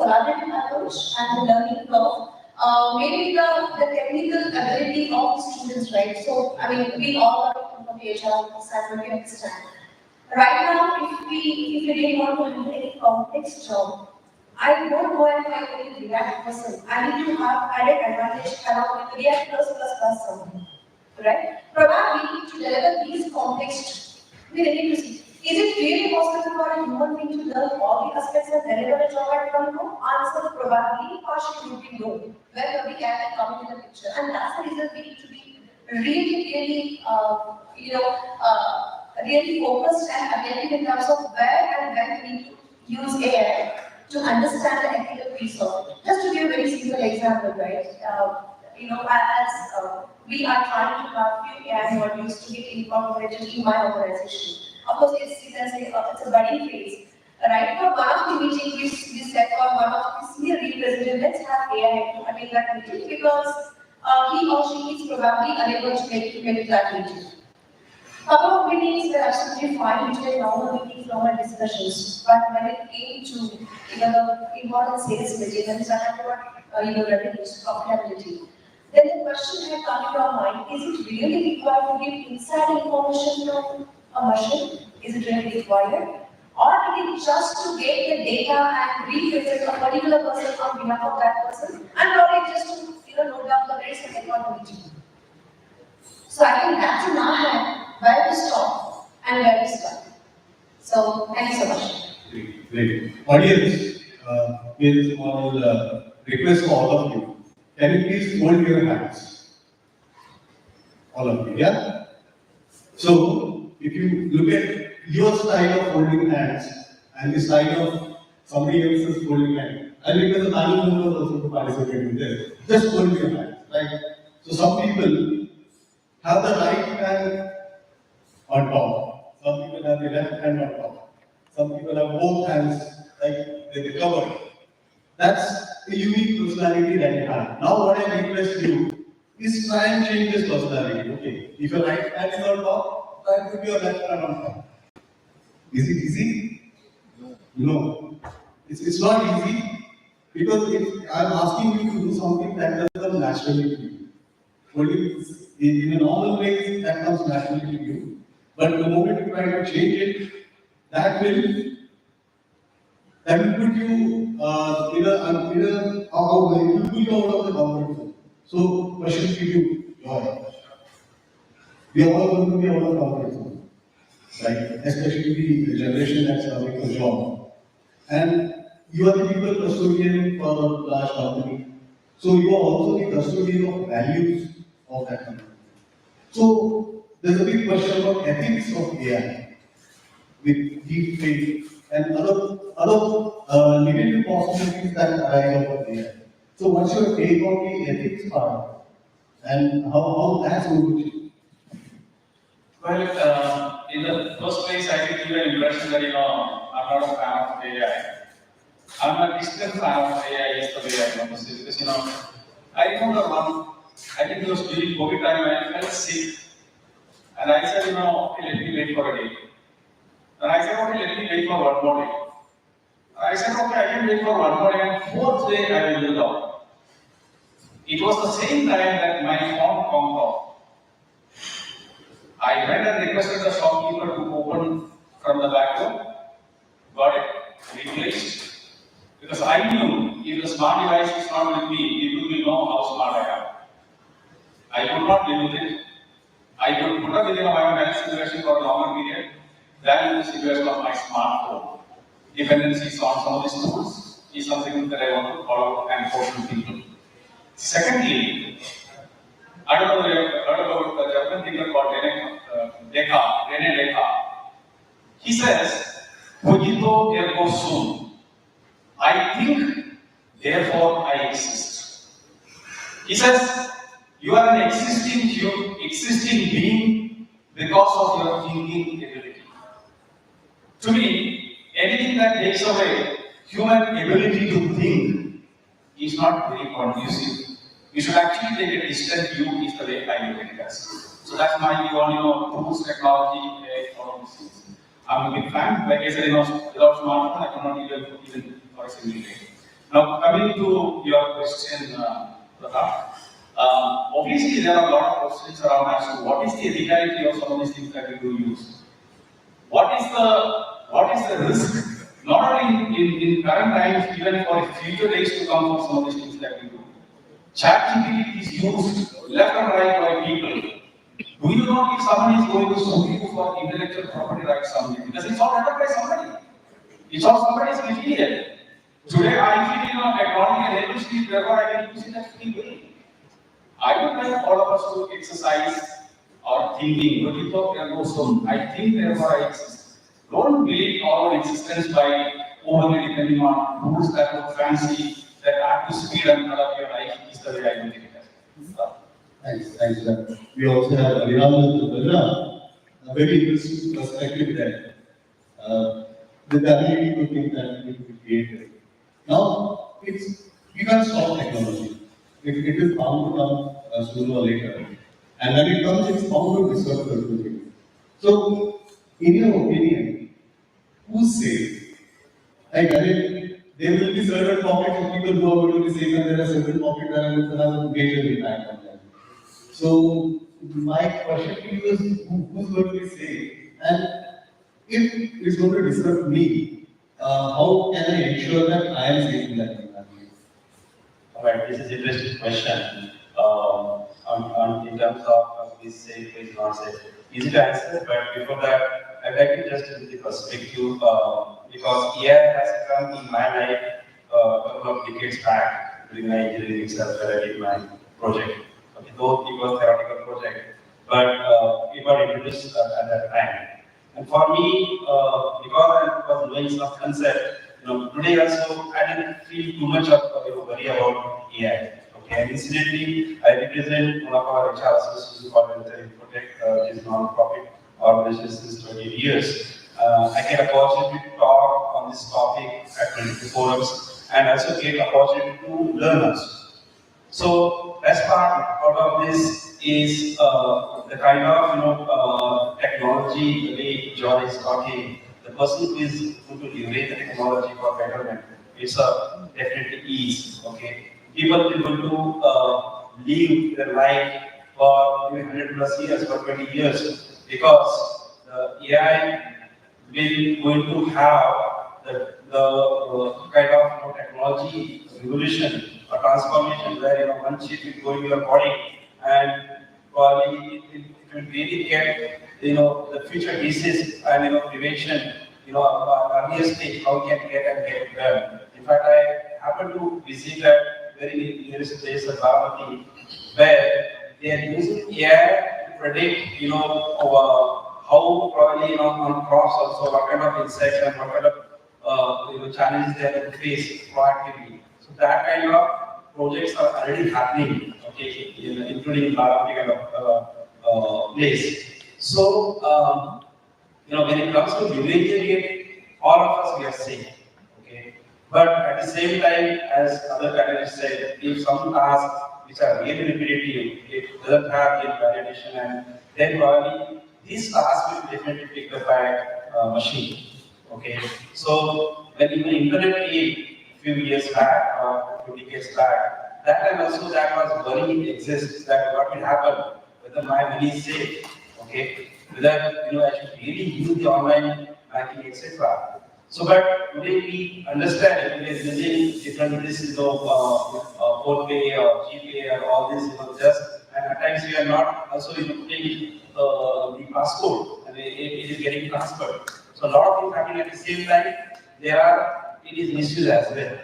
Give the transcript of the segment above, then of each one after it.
collaborative approach and the learning curve. Maybe the technical ability of the students, right? So, I mean, we all are from the HR side, we understand. Right now, if we really want to handle any complex job, I won't go and find any React person. I need to have added advantage along with React plus something, right? Probably to deliver these complex, we need to see. Is it really possible for a human being to learn all the aspects and deliver a job at one go? Answer probably partially would be no. Where we can come into the picture, and that's the reason we need to be really, really focused and attentive in terms of where and when we need to use AI to understand the ethical piece of it. Just to give a very simple example, right? As we are trying to have few AI modules to be incorporated in my organization. Of course, it's a budding phase. Right now, one of the meetings we set for one of the senior representatives, let's have AI to attend that meeting because he or she is probably unable to make that meeting. Couple of meetings were absolutely fine, which were normal meetings, normal discussions. But when it came to the important sales meeting, when we started about revenues, profitability, then the question had come to our mind: is it really required to give inside information from a machine? Is it really required? Or is it just to get the data and represent a particular person on behalf of that person, and probably just to note down the rates and record the meeting? So I think that's in our hand where to stop and where to start. So thank you so much. Great. Audience, here is a small request for all of you. Can you please hold your hands? All of you, yeah? So, if you look at your style of holding hands and the style of somebody else's holding hand, and request the panel members also to participate in this. Just hold your hands, right? So, some people have the right hand on top. Some people have the left hand on top. Some people have both hands, like they cover. That's a unique personality that you have. Now what I request you is try and change this personality. Okay, if your right hand is on top, try and put your left hand on top. Is it easy? No. It's not easy because I'm asking you to do something that doesn't come naturally to you. Only in a normal way, that comes naturally to you. But the moment you try to change it, that will put you it will put you out of the comfort zone. So, question to you, Joy. We are all going to be out of the comfort zone, right? Especially the generation that's coming for job. And you are the people custodian for a large company. So, you are also the custodian of values of that company. So, there's a big question about ethics of AI with deep fake and other negative possibilities that arise out of AI. So, what's your take on the ethics part and how that's going to change? Well, in the first place, I did give an impression that I'm not a fan of AI. I'm a distant fan of AI, is the way I want to say, because I remember I think it was during COVID time, I felt sick. And I said, okay, let me wait for a day. And I said, okay, let me wait for one more day. I said, okay, I can wait for one more day, and fourth day I will do that. It was the same time that my phone conked off. I went and requested the shopkeeper to open from the back door, got it replaced. Because I knew if the smart device is not with me, people will know how smart I am. I could not live with it. I could put up with my health situation for a longer period than the situation of my smartphone. Dependencies on some of these tools is something that I want to follow and force to people. Secondly, I don't know if you have heard about the German thinker called Rene Descartes. He says, Cogito ergo sum. I think, therefore I exist. He says, you are an existing being because of your thinking ability. To me, anything that takes away human ability to think is not very conducive. You should actually take a distant view, is the way I look at it as. So that's my view on tools, technology, all of these things. I'm a big fan. Like I said, without smartphone, I cannot even for a single day. Now, coming to your question, Pratap, obviously there are a lot of questions around as to what is the legality of some of these things that we do use. What is the risk? Not only in current times, even for future days to come for some of these things that we do. ChatGPT is used left and right by people. Do you know if someone is going to sue you for intellectual property rights someday? Because it's all written by somebody. It's all somebody's material. Today I feel technology enables me, therefore I can use it at free will. I would like all of us to exercise our thinking. But you talk so I think therefore I exist. Don't believe our existence by overly depending on rules that look fancy, that add to speed and color your life is the way I look at it. Thanks, sir. We also have Aviram, a very interesting perspective there. The ability to think and to be creative. Now, you can't stop technology. It is bound to come sooner or later. And when it comes, it's bound to disrupt certain things. So, in your opinion, who's safe? Like, I mean, there will be certain pockets of people who are going to be safe, and there are certain pockets that are going to have a major impact on them. So, my question to you is who's going to be safe? And if it's going to disrupt me, how can I ensure that I am safe in that environment? Alright, this is an interesting question. In terms of is safe, is not safe. Easy to answer, but before that, I'd like to just give the perspective because AI has come in my life a couple of decades back during my engineering itself where I did my project. Okay, though it was a theoretical project, but it got introduced at that time. And for me, because I was doing some concept, today also I didn't feel too much of worry about AI. Okay, and incidentally, I represent one of our HR associates called Infotech, which is a non-profit organization since 20 years. I get opportunity to talk on this topic at 22 forums and also get opportunity to learn also. So best part out of this is the kind of technology the way John is talking. The person who is going to leverage the technology for betterment, it's a definitely ease. Okay, people will going to live their life for maybe 100 plus years, for 20 years, because the AI will going to have the kind of technology revolution or transformation where one chip will go in your body and probably it will really get the future disease and prevention earlier stage how we can get and get it done. In fact, I happened to visit that very nearest place of Bharavati where they are using AI to predict how probably on crops also what kind of insects and what kind of challenges they are going to face proactively. So that kind of projects are already happening, okay, including Bharavati kind of place. So when it comes to leveraging it, all of us we are safe, okay. But at the same time, as other candidates said, if some tasks which are really repetitive, it doesn't have real validation, and then probably these tasks will definitely be picked up by machine. Okay. So when even internet came a few years back or 2 decades back, that time also that was worry exists that what will happen, whether my money is safe, okay, whether I should really use the online banking, etc. So, but today we understand we are using different this phone pay or GPay or all this just and at times we are not also putting the passcode and it is getting transferred. So a lot of things happening at the same time. It is misuse as well.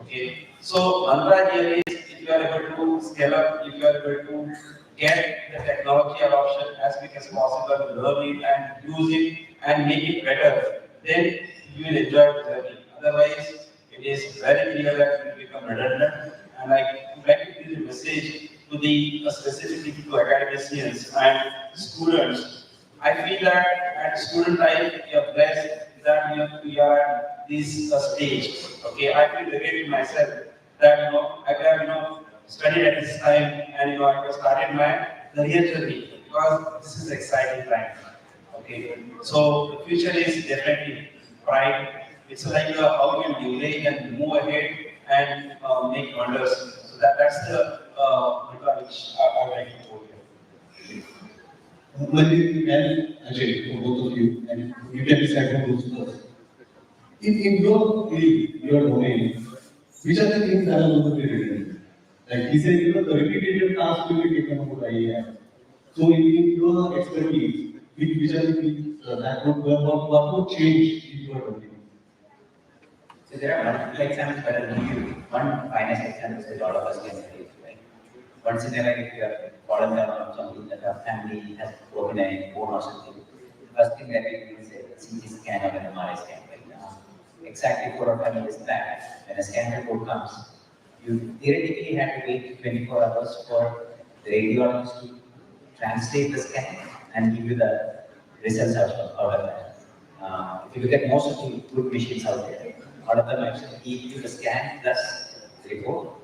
Okay. So mantra here is if you are able to scale up, if you are able to get the technology adoption as quick as possible, learn it and use it and make it better, then you will enjoy the journey. Otherwise, it is very clear that it will become redundant. And I would like to give a message to the specifically to academicians and students. I feel that at student life, we are blessed that we are at this stage. Okay, I feel very to myself that I have studied at this time and I have started my career journey because this is exciting time. Okay, so the future is definitely bright. It's like how you can leverage and move ahead and make wonders. So that's the mantra which I would like to quote here. Mandeep and Ajay, for both of you, and you can decide who goes first. In your field, your domain, which are the things that are going to be written? Like he said, the repetitive task will be taken over by AI. So in your expertise, which are the things that what would change in your domain? So there are multiple examples, but I'll give you one finest example that all of us can relate to, right? Once in a while, if you have fallen down on something that our family has broken a bone or something, the first thing that we do is a CT scan or an MRI scan, right? Exactly 4 or 5 years back, when a scan report comes, you theoretically had to wait 24 hours for the radiologist to translate the scan and give you the results out of that. If you look at most of the good machines out there, all of them actually give you the scan plus the report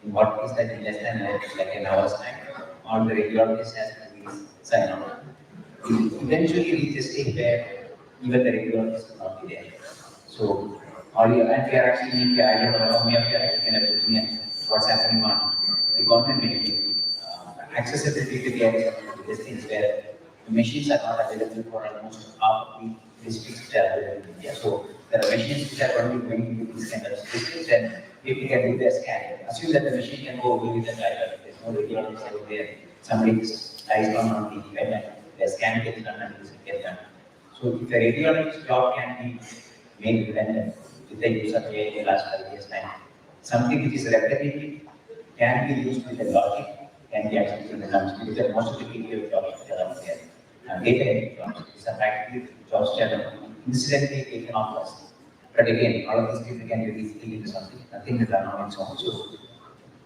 in what is that in less than like an hour's time, or the radiologist has to release sign on. We eventually reach a state where even the radiologist will not be there. So, all you, and we are actually in the idea of how we are actually kind of looking at what's happening on the government making accessibility to the areas of these things where the machines are not available for almost half of the districts that are available in India. So there are machines which are only going to these kind of districts and people can do their scan. Assume that the machine can go away with the driver. There's no radiologist over there. Somebody just lies down on the bed and the scan gets done and this gets done. So if the radiologist's job can be made redundant with the use of AI in the last 5 years' time, something which is repetitive can be used with the logic, can be actually in the numbers, because most of the PPO jobs that are there, data entry jobs, these are practically jobs that are incidentally taken off us. But again, all of these people can be reskilled into something, nothing is done on its own. So,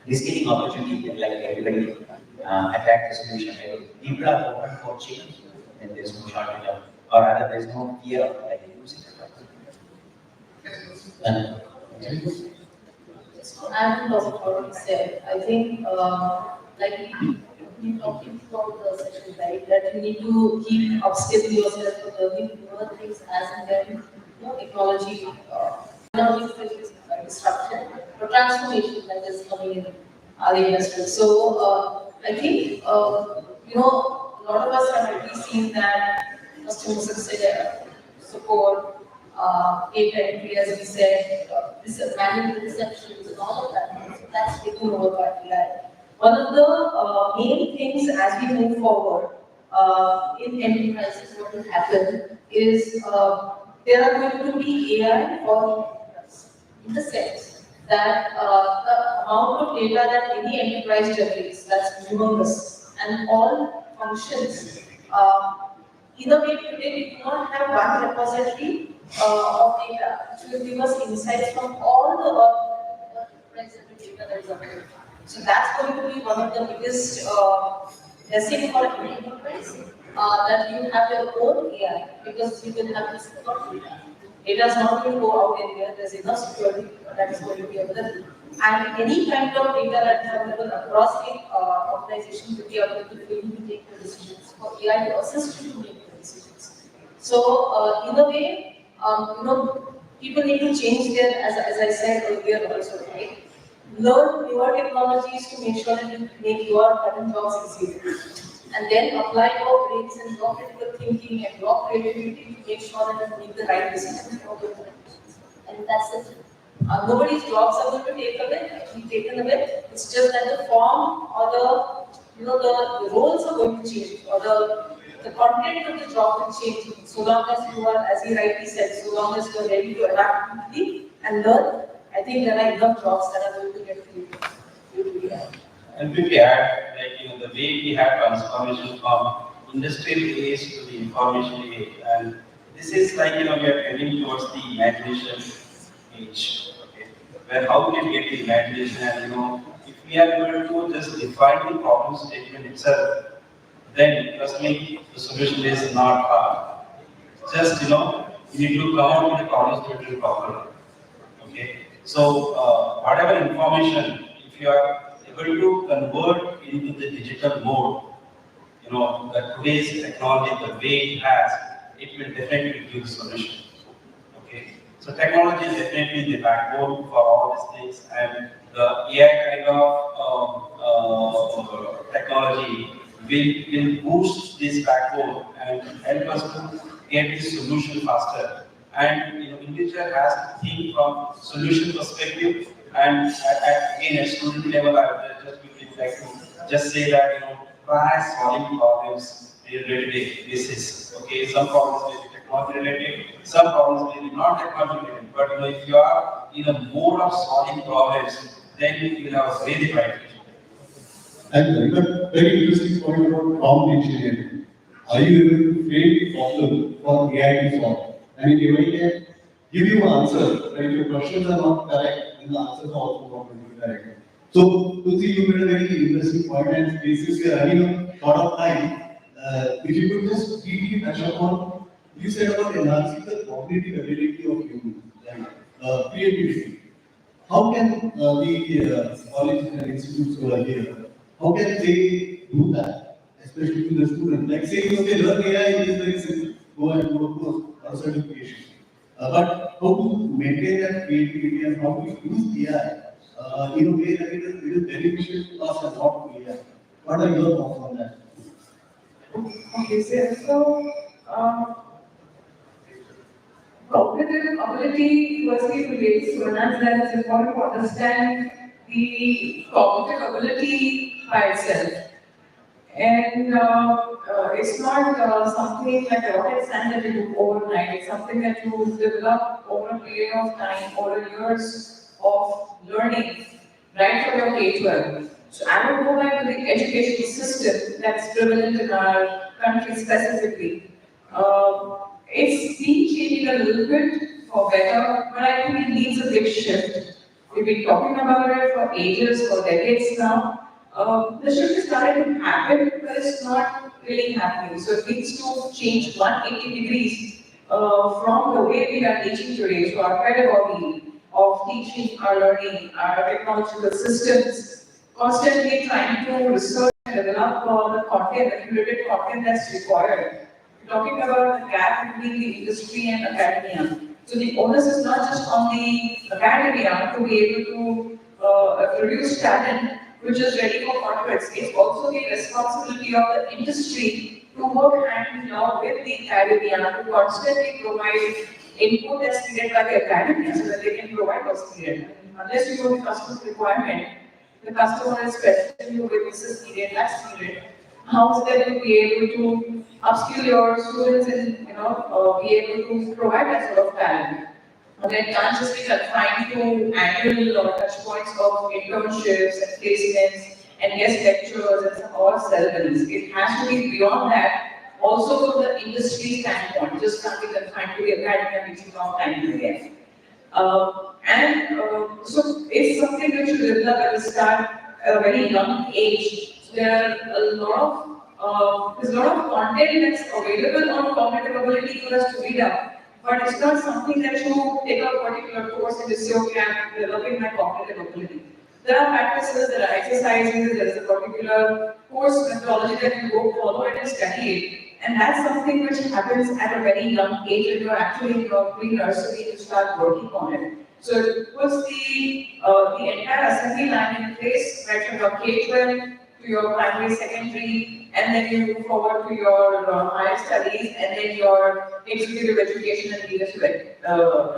reskilling opportunity, like everybody attack the solution, right? People are open for change, and there's no shortage of, or rather, there's no fear of like using it. Just to add to what you said, I think, like you talking about the session, right, that you need to keep upskilling yourself for learning newer things as and when technology, not just disruption, but transformation that is coming in the industry. So I think, a lot of us have already seen that customer success support, data entry, as we said, this manual receptions and all of that. So that's taken over by AI. One of the main things as we move forward in enterprises, what will happen is there are going to be AI for enterprise, in the sense that the amount of data that any enterprise generates, that's humongous, and all functions. In a way, today we do not have one repository of data which will give us insights from all the present data that is available. So that's going to be one of the biggest blessing for an enterprise, that you have your own AI, because you will have this data. Data is not going to go out anywhere. There's enough security that is going to be available, and any kind of data that is available across the organization will be available for you to take the decisions, for AI to assist you to make the decisions. So in a way, people need to change their, as I said earlier also, right? Learn newer technologies to make sure that you make your current jobs easier. And then apply your brains and your critical thinking and your creativity to make sure that you make the right decisions for the right decisions. And that's it. Nobody's jobs are going to be taken away. It's just that the form or the roles are going to change, or the content of the job will change. So long as you are, as he rightly said, so long as you are ready to adapt quickly and learn, I think there are enough jobs that are going to get created. And quickly add, the way we have transformation from industrial age to the information age, and this is we are heading towards the imagination age, okay? Where how we can get the imagination, and if we are able to just define the problem statement itself, then trust me, the solution is not hard. Just you need to come out with the problem statement properly. Okay, so whatever information, if you are able to convert into the digital mode, that today's technology, the way it has, it will definitely give solution. Okay, So technology is definitely the backbone for all these things, and the AI kind of technology will boost this backbone and help us to get this solution faster. And individual has to think from solution perspective. And again, at student level, I would just quickly like to just say that try solving problems on a day-to-day basis. Okay, some problems may be technology related, some problems may be not technology related. But if you are in a mode of solving problems, then you will have a very bright future. And a very interesting point about prompt engineering. Are you able to create a problem for AI to solve? I mean, AI can give you an answer, but if your questions are not correct, then the answers are also not going to be correct. So, to see, you made a very interesting point, and basically, we are having a lot of time. If you could just briefly touch upon, you said about enhancing the cognitive ability of humans, like creativity. How can the colleges and institutes who are here, how can they do that, especially to the students? Like saying, okay, learn AI is very simple, go and do a course or certification. But how to maintain that creativity and how to use AI in a way that it is beneficial to us and not to AI? What are your thoughts on that? Okay, so cognitive ability firstly relates to another that is important to understand the cognitive ability by itself. And it's not something like a rocket science that you do overnight. It's something that you develop over a period of time, over years of learning, right from your K-12. So I would go back to the education system that's prevalent in our country specifically. It's been changing a little bit for better, but I think it needs a big shift. We've been talking about it for ages, for decades now. The shift is starting to happen, but it's not really happening. So it needs to change 180 degrees from the way we are teaching today. So our pedagogy of teaching, our learning, our technological systems, constantly trying to research and develop the content, the curated content that's required. We're talking about the gap between the industry and academia. So the onus is not just on the academia to be able to produce talent which is ready for corporates. It's also the responsibility of the industry to work hand in hand with the academia to constantly provide input that's needed by the academia so that they can provide what's needed. Unless you know the customer's requirement, the customer is specifying you with this is needed, that's needed. How is that you be able to upskill your students and be able to provide that sort of talent? And it can't just be confined to annual or touch points of internships and placements and guest lectures and some or ceremonies. It has to be beyond that, also from the industry standpoint. Just can't be confined to the academia teaching long time again. So it's something which you develop at the start at a very young age. So there's a lot of content that's available on cognitive ability for us to read up. But it's not something that you take a particular course and just say, okay, I'm developing my cognitive ability. There are practices, there are exercises, there is a particular course methodology that you go follow and study it. And that's something which happens at a very young age when you're actually in your pre-nursery to start working on it. So it puts the entire assembly line in place right from your K-12 to your primary, secondary, and then you move forward to your higher studies, and then your executive education and leadership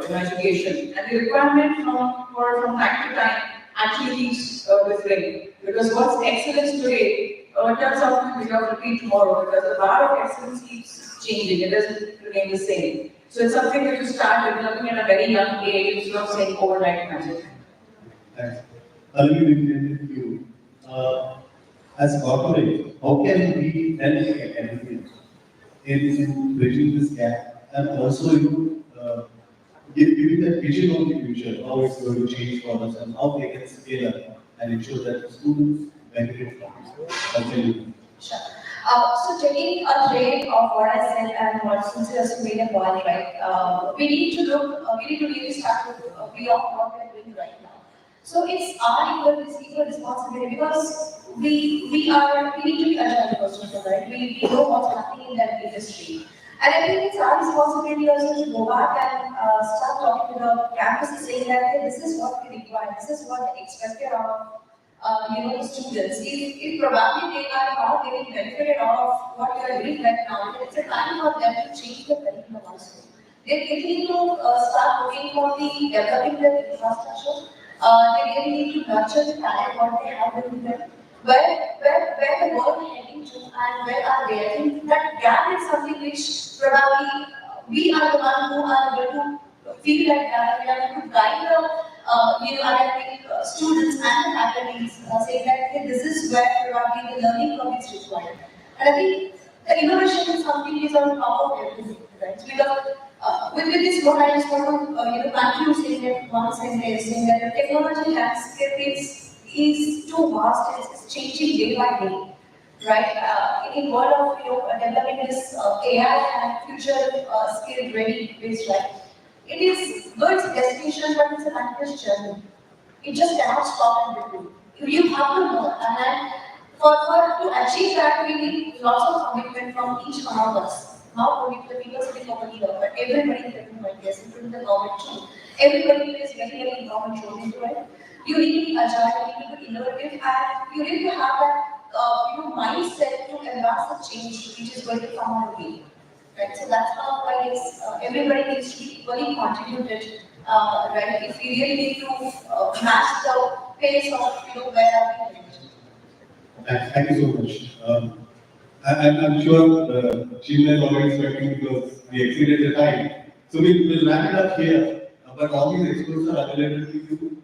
education. And the requirement from time to time actually keeps differing. Because what's excellence today turns out to be mediocrity tomorrow, because the bar of excellence keeps changing, it doesn't remain the same. So it's something that you start developing at a very young age instead of saying overnight magic. Thanks. I'll be with you. As corporate, how can we help the academia in bridging this gap and also giving that vision of the future, how it's going to change for us and how they can scale up and ensure that the students benefit from it. Absolutely. Sure. So taking a thread of what I said and what Cynthia has made a point, right? We need to really start with beyond what we are doing right now. So it's our equal responsibility because we need to be agile first of all, right? We know what's happening in that industry. And I think it's our responsibility also to go back and start talking to the campuses saying that hey, this is what we require, this is what they expected of the students. If probably they are not getting benefited out of what they are doing right now, then it's a time for them to change the curriculum also. They really need to start looking for the developing their infrastructure. They really need to nurture the talent what they have within them. Where the world is heading to and where are they? I think that gap is something which probably we are the one who are able to feel that gap. We are able to guide the academic students and the faculties saying that hey, this is where probably the learning curve is required. And I think the innovation is something is on top of everything, right? Because with this what I just want to conclude saying that one sentence saying that the technology landscape is too vast, it's changing day by day, right? In world of developing this AI and future skill ready based life, it is though it's a destination, but it's a continuous journey. It just cannot stop in between. You have to learn, and then for to achieve that, we need lots of commitment from each one of us. Not only the people sitting over here, but everybody taking my guess, including the government too. Everybody plays very, very important role into it. You need to be agile, you need to be innovative, and you need to have that mindset to advance the change which is going to come on the way. Right? So that's how I guess everybody needs to be equally contributed. Right? If we really need to match the pace of where are we headed. Thank you so much. I'm sure the team is already sweating because we exceeded the time. So we will wrap it up here. But all these experts are available to you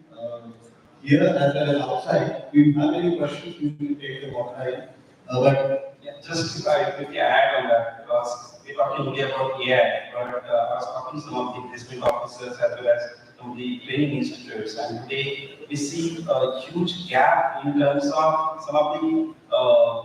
here as well as outside. If you have any questions, you can take them offline. But Yeah, just to quickly add on that, because we're talking only about AI, but I was talking to some of the investment officers as well as some of the training institutes, and today we see a huge gap in terms of some of the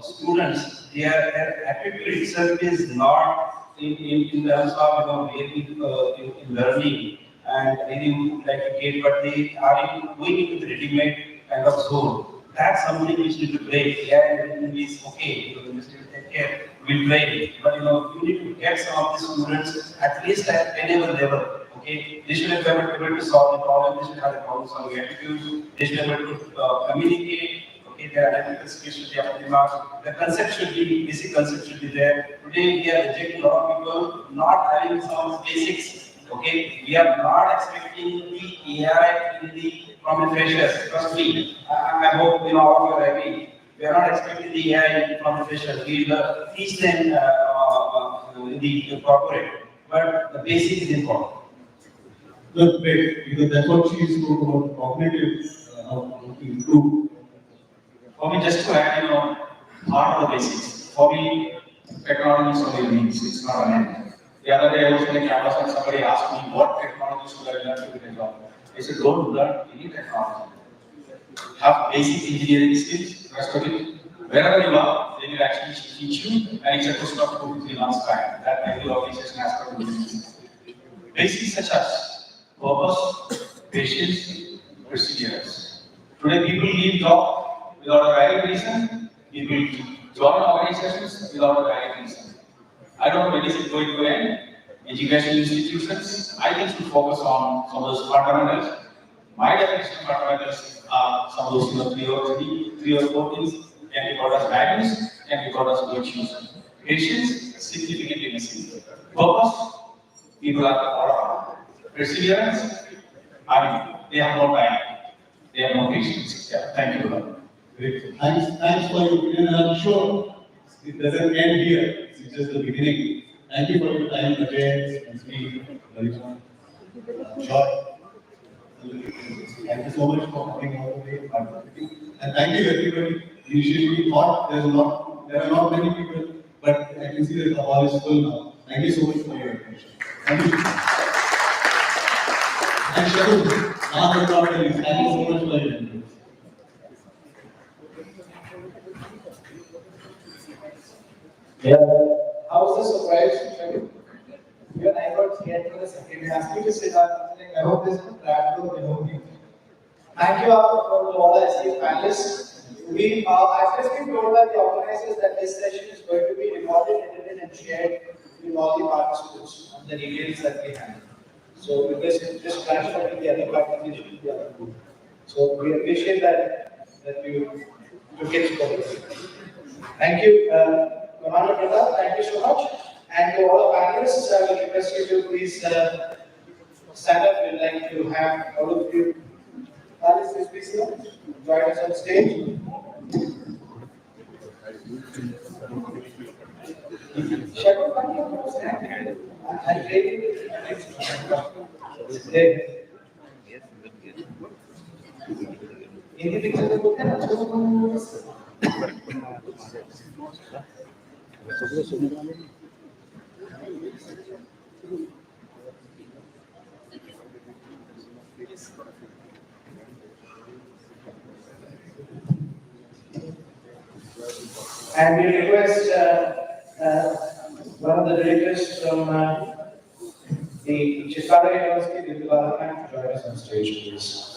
students. Their attitude itself is not in terms of really in learning and really like a kid, but they are going into the ready-made kind of zone. That's something which need to break. Yeah, everything is okay. You just need to take care. We'll break it. But you need to get some of the students at least at any level. Okay, they should be able to solve the problem. They should have the problem solving attitude. They should be able to communicate. Okay, their analytical skills should be up to the mark. The concept should be basic concept should be there. Today we are rejecting a lot of people not having some basics. Okay, we are not expecting the AI in the from the freshers. Trust me, I hope all of you are agree. We are not expecting the AI from the freshers. We will teach them in the corporate, but the basic is important. look, great, because that's what she spoke about cognitive, how to improve. For me, just to add, part of the basics. For me, technology is only a means, it's not an end. The other day I was in a campus and somebody asked me what technology should I learn to get a job. I said, don't learn any technology. Have basic engineering skills, rest of it. Wherever you are, they will actually teach you, and it's a question of 2 to 3 months time. That may be organization has to do. Basics such as purpose, patience, perseverance. Today people leave job without a valid reason. People join organizations without a valid reason. I don't know when is it going to end. Education institutions, I think should focus on some of those fundamentals. My definition of fundamentals are some of those three or four things can be called as values, can be called as virtues. Patience, significantly missing. Purpose, people are all perseverance, they have no time, they have no patience. Yeah, thank you. Great. Thanks for your opinion. I'm sure it doesn't end here. It's just the beginning. Thank you for your time again and speak. Joy. Thank you so much for coming out today, participating. And thank you everybody. Initially we thought there are not many people, but I can see that the hall is full now. Thank you so much for your attention. Thank you. And Sharu, last but not least, thank you so much for your attention. Yeah. How was the surprise, Sharu? When I got here for the second, they asked me to sit down. I hope this is a trap door below me. Thank you all the esteemed panelists. I've just been told by the organizers that this session is going to be recorded, edited, and shared with all the participants on the details that we have. So because it just transferred to the other participants to the other group. So we appreciate that you took it forward. Thank you, Commander Pratap. Thank you so much. And to all the panelists, I will request you to please stand up. We'd like to have all of you panelists please join us on stage. Shall we stand? I'm ready. Hindi picture में बोलते हैं ना And we request one of the directors from the Chicago University, the development, to join us on stage, please.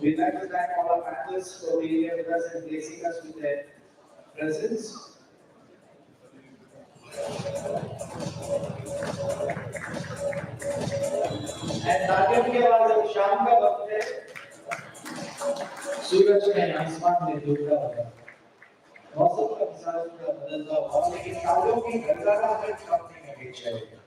We'd like to thank all our panelists for being here with us and gracing us with their presence. And target के बाद शाम का वक्त है सूरज में आसमान में डूबता हुआ मौसम का मिजाज पूरा बदलता हुआ लेकिन कालों की गंगा का हर छापने में भी चाहिए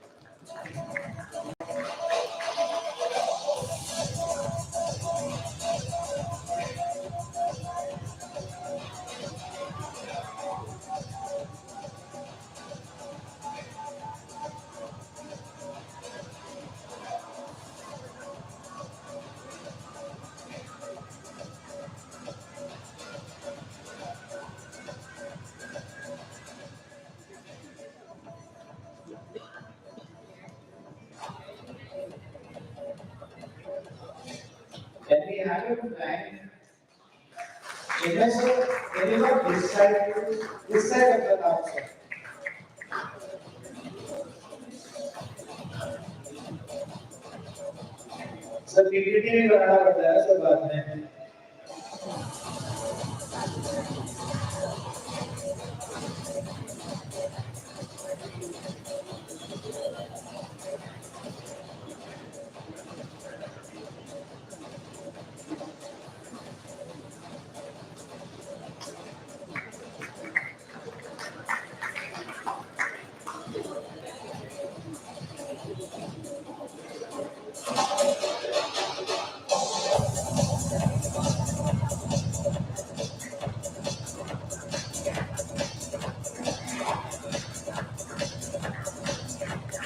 Can we have a plan? Can you not this side of the answer? So PPT भी बनाना पड़ता है सब बात में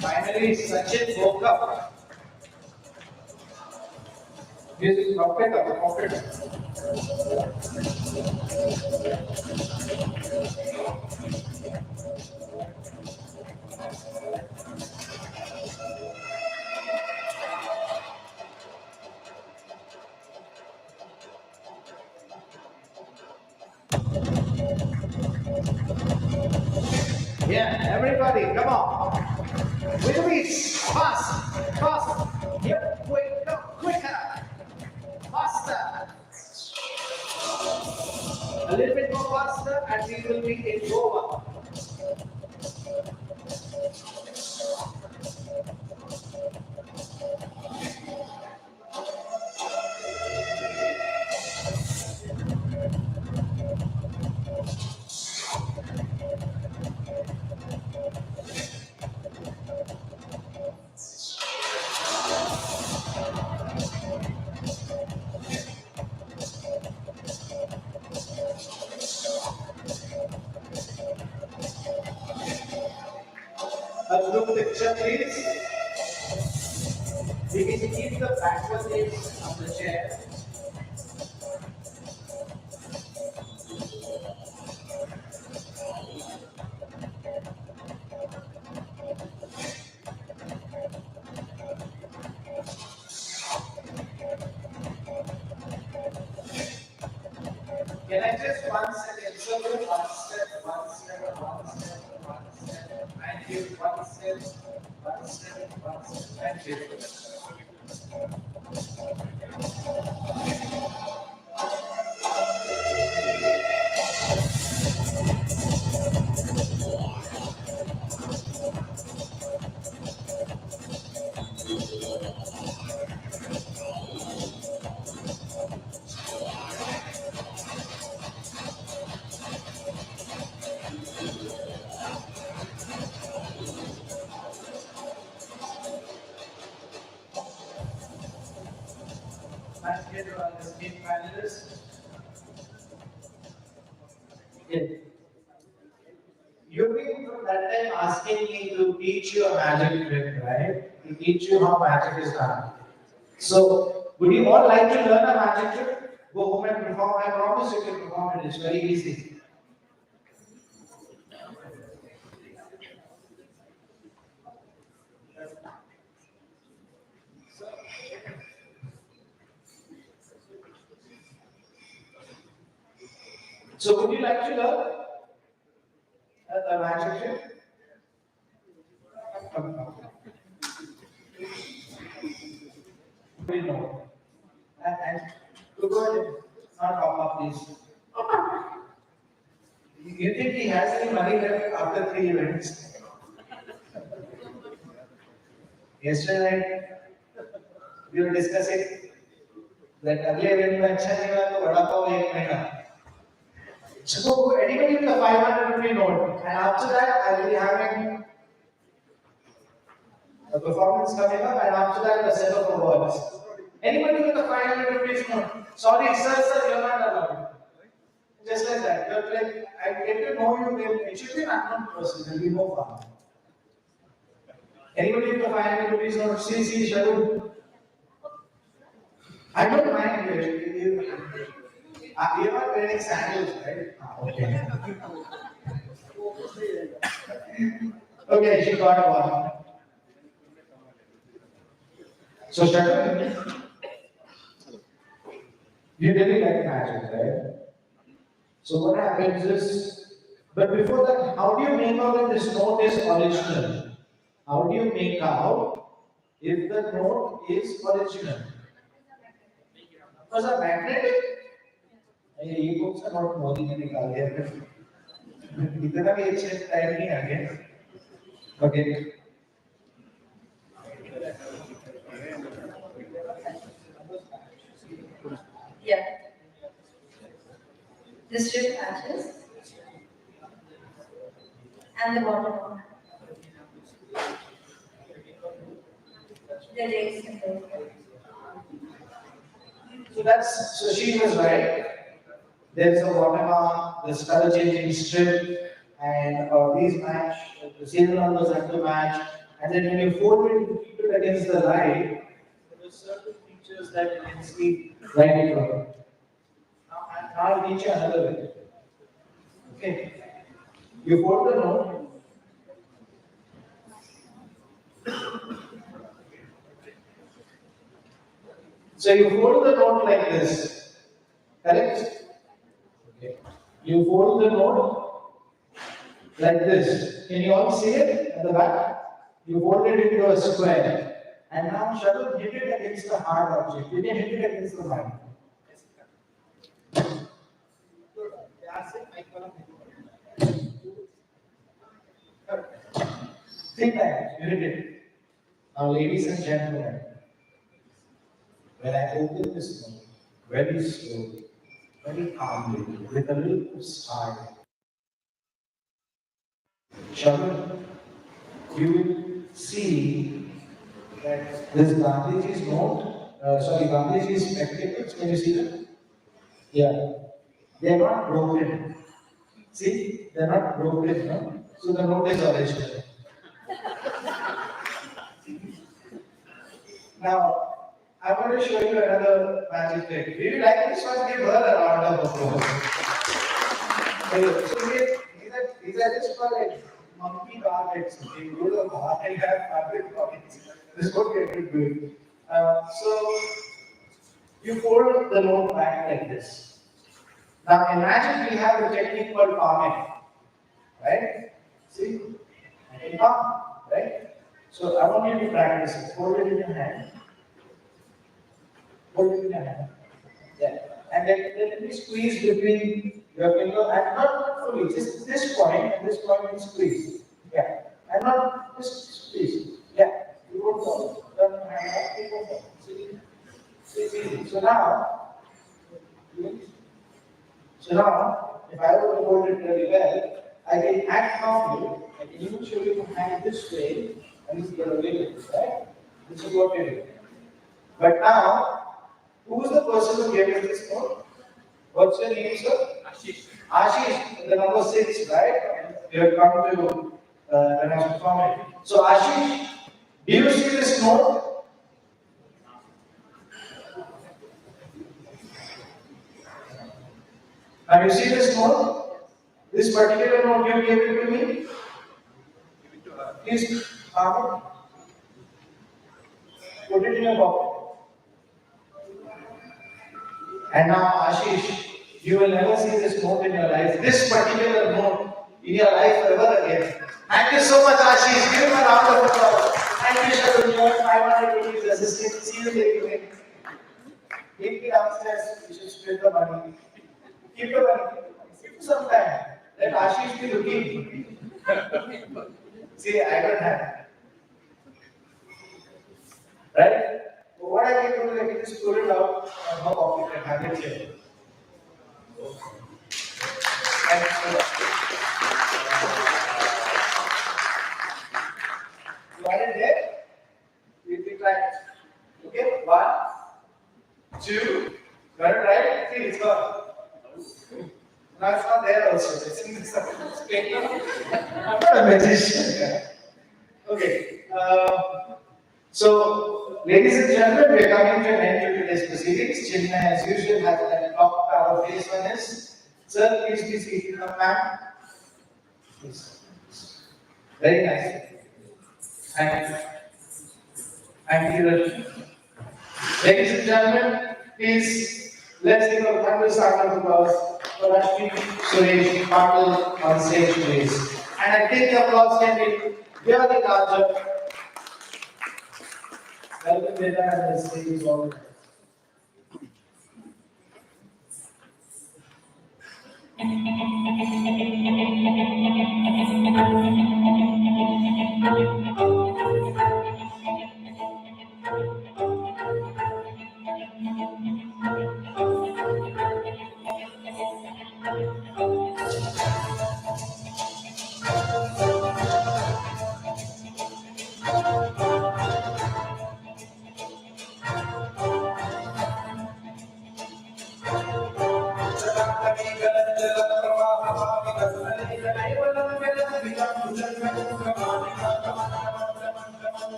Finally, Sachin woke up. Music, pop it up, pop it up. Yeah, everybody, come on. With me, fast, fast. Yep, quick, go, quicker, faster. A little bit more faster, and we will be in Goa. the picture, please. We can keep the backward legs on the chair. Can I just 1 second? So one step, one step, one step, one step. Thank you. One step, one step, one step. Thank you. Thank you to our esteemed panelists. Yes. You've been from that time asking me to teach you a magic trick, right? To teach you how magic is done. So, would you all like to learn a magic trick? Go home and perform. I promise you can perform it. It's very easy. So, would you like to learn a magic trick? We know. And look at it. Not Papa, please. You think he has any money left after 3 events? Yesterday night, we were discussing that अगले event में अच्छा नहीं हुआ तो वड़ा पाव 1 महीना. So anybody with a 500 rupee note, and after that I will be having a performance coming up, and after that a set of awards. Anybody with a 500 rupees note? Sorry, sir, you're not allowed. Just like that. You're like, I get to know you, then it should be an unknown person, there will be no fun. Anybody with a 500 rupees note? See, Shagun. I don't mind you. You're not wearing sandals, right? Okay. Okay, she got one. So, Shagun, you really like magic, right? So what happens is, but before that, how do you make out that this note is original? How do you make out if the note is original? Was a magnetic? ये कौन सा note Modi ने निकाल दिया फिर? इतना भी अच्छे टाइम नहीं आ गया. Okay. Yeah. The strip matches and the bottom one. The legs and the So she was right. There's a watermark, there's color changing strip, and these match, the serial numbers have to match, and then when you fold it, you keep it against the light, there are certain features that you can see right in front of you. Now I'll teach you another way. Okay. You fold the note. So you fold the note like this. Correct? Okay. You fold the note like this. Can you all see it at the back? You fold it into a square. And now Shagun, hit it against the hard object. You can hit it against the mind. Think that, you hit it. Now, ladies and gentlemen, when I open this note, very slowly, very calmly, with a little style, Shagun, you will see that this Gandhiji's note, Gandhiji's spectacles, can you see them? Yeah. They are not broken. See, they are not broken, no? So the note is original. Now, I'm going to show you another magic trick. Do you like this one? Give her a round of applause. Okay, so these are just for like monkey bar tricks. Okay, you go to the bar and have fabric pockets. This is what we are doing. So you fold the note back like this. Now imagine we have a technique called palming, right? See, I can palm, right? So I want you to practice it. Hold it in your hand. Hold it in your hand. Yeah. And then let me squeeze between your finger and not fully, just this point and this point and squeeze. Yeah. And not just squeeze. Yeah. You go forward. Turn your hand up, you go forward. See? It's easy. So now, if I were to hold it really well, I can act calmly. I can even show you the hand this way and this is the other way, right? This is what we're doing. But now, who is the person who gave us this note? What's your name, sir? Ashish. Ashish, the number 6, right? You have come to the national performance. So Ashish, do you see this note? Now you see this note? This particular note you gave it to me? Please, put it in your pocket. And now, Ashish, you will never see this note in your life, this particular note in your life ever again. Thank you so much, Ashish. Give him a round of applause. Thank you, Sharun. You are 500 rupees assistant. See you later. Take it downstairs. You should split the money. Keep the money. Sit for some time. Let Ashish be looking. See, I don't have it. Right? So what I can do is I can just pull it out of my pocket and have it here. And you want it there? We try it. Okay? 1, 2. Got it right? 3. It's gone. Now it's not there also. It's in this paper. I'm not a magician. Okay. So, ladies and gentlemen, we are coming to an end to today's proceedings. Chinmay, as usual, has an top our face on this. Sir, please be seated, ma'am. Please. Very nice. Thank you. Thank you. Ladies and gentlemen, please let's give a thunderous round of applause for Rashmi Suresh Patil on stage, please. And I think the applause can be really larger. Welcome, Veda, and the stage is all.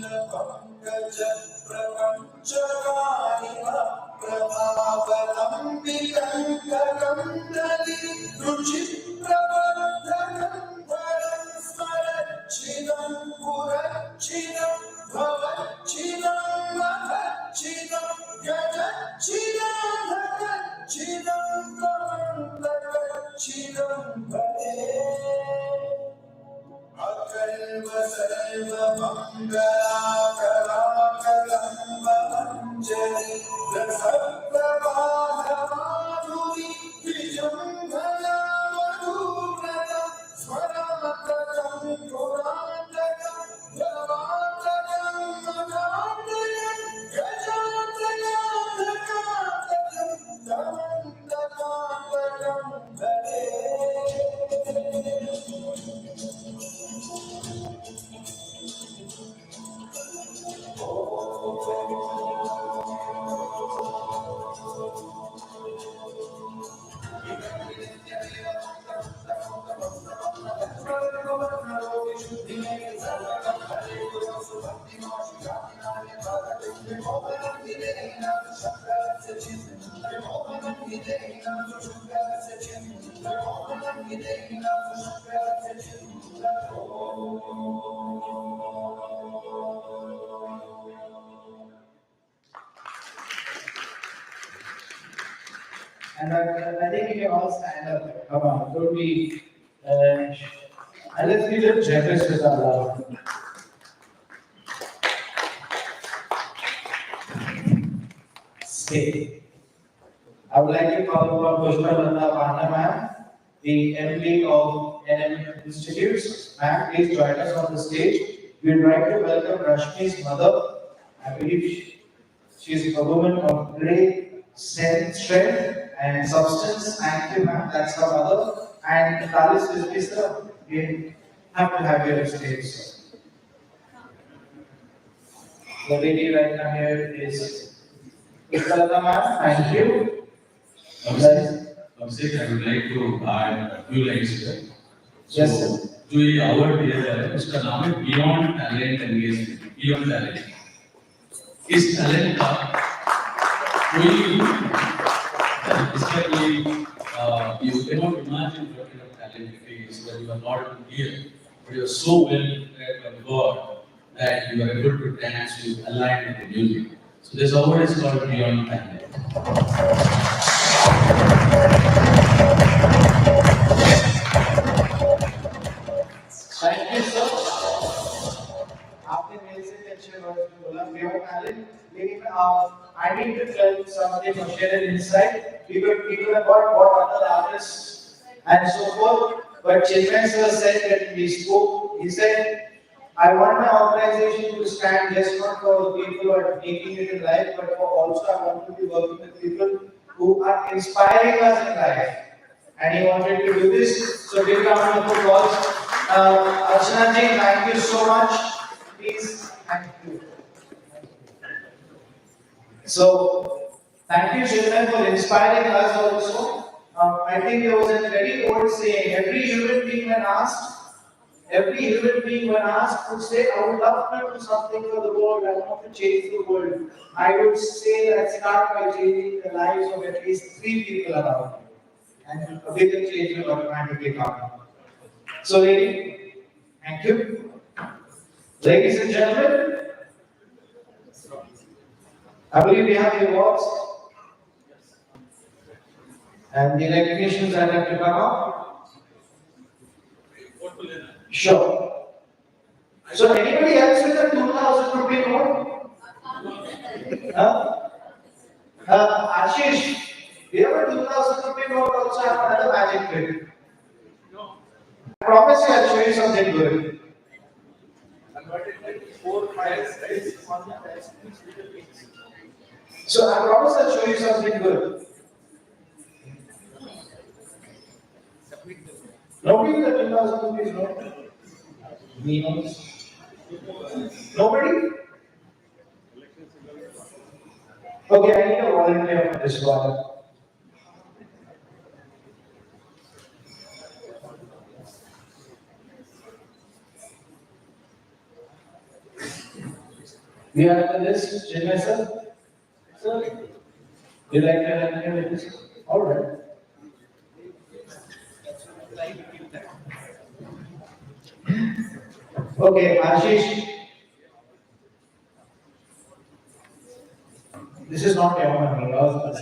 Pankaj प्रपंचकानि प्रभावलंबितंककंदली रुचि प्रवर्धकंधरं स्मरच्छिदं पुरच्छिदं भवच्छिदं महच्छिदं गजच्छिदं धनच्छिदं कमंडलच्छिदं भजे अकल्प सर्व मंगलाकराकलंबमंजरी रसप्रवाहमाधुरी विजृंभणा मधुव्रतं स्वरातकं पुरातकं भवातकं मदातकं गजातकातकं दमन्तकातकं भजे And I think we can all stand up. Come on, don't be. And let's be just generous with our love. Stay. I would like to call upon Pushpalata Vana ma'am, the MD of NM Institutes. Ma'am, please join us on the stage. We would like to welcome Rashmi's mother. I believe she is a woman of great strength and substance. Thank you, ma'am. That's her mother. And Talis Vizbisa, we have to have your stage, sir. The lady right now here is Pushpalata ma'am. Thank you. Abhishek, I would like to add a few lines here. Yes, sir. जो our dear उसका नाम है Beyond Talent Engagement, Beyond Talent. इस talent का कोई इसका कोई you cannot imagine what kind of talent it is when you are not here, but you are so well prepared by God that you are able to dance, you align with the music. So this award is called Beyond Talent. Thank you, sir. आपने मेरे से अच्छे word बोला beyond talent, लेकिन I need to tell something or share an insight. People have got what other artists and so forth, but Chinmay sir said that he spoke. He said, "I want my organization to stand just not for the people who are making it in life, but for also I want to be working with people who are inspiring us in life." And he wanted to do this. So big round of applause. Archana ji, thank you so much. Please, thank you. So, thank you, Chinmay, for inspiring us also. I think there was a very old saying: every human being when asked would say, "I would love to do something for the world. I want to change the world." I would say that start by changing the lives of at least 3 people around you. And a bigger change will automatically come. So, lady, thank you. Ladies and gentlemen, I believe we have the awards and the recognitions that have to come up. Sure. So, anybody else with a 2,000 rupee note? Ashish, we have a 2,000 rupee note also have another magic trick. I promise you I'll show you something good. So I promise I'll show you something good. Nobody with the 2,000 rupees note? Me knows. Nobody? Okay, I need a volunteer for this one. We have the list, Chinmay sir. Sir, you like to help me with this? All right. Okay, Ashish. This is not your money, yours.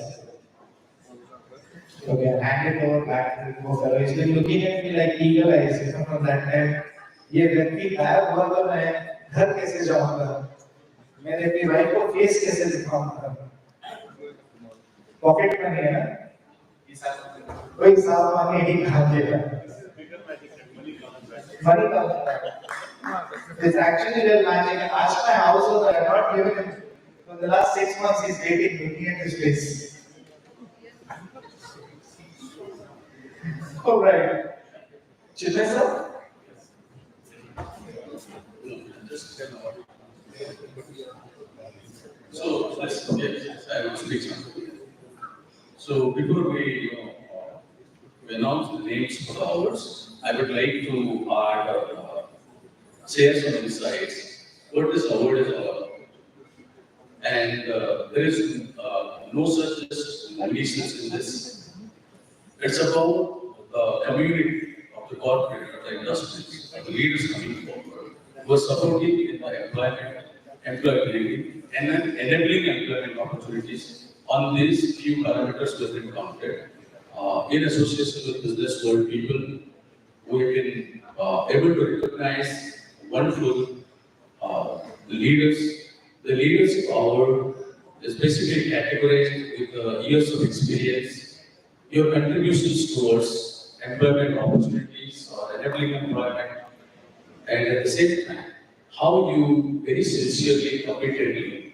Okay, I hand it over back to the fellow. He's been looking at me like eagle eyes, from that time. ये व्यक्ति गायब हुआ तो मैं घर कैसे जाऊंगा? मैंने अपनी वाइफ को फेस कैसे दिखाऊंगा? पॉकेट मनी है ना? कोई हिसाब मनी ही कहाँ देगा? Money comes back. It's actually real magic. Ask my household, I have not given him. For the last 6 months, he's dating, looking at his face. All right. Children, sir? So, yes, I will speak something. So, before we announce the names for the awards, I would like to add, share some insights. What this award is all about. And there is no such nominations in this. It's about the community of the corporate, of the industries, of the leaders coming forward, who are supporting in the employability, and then enabling employment opportunities on these few parameters that have been counted in association with business world people who have been able to recognize wonderful leaders. The leaders award is basically categorized with years of experience, your contributions towards employment opportunities or enabling employment, and at the same time, how you very sincerely, committedly,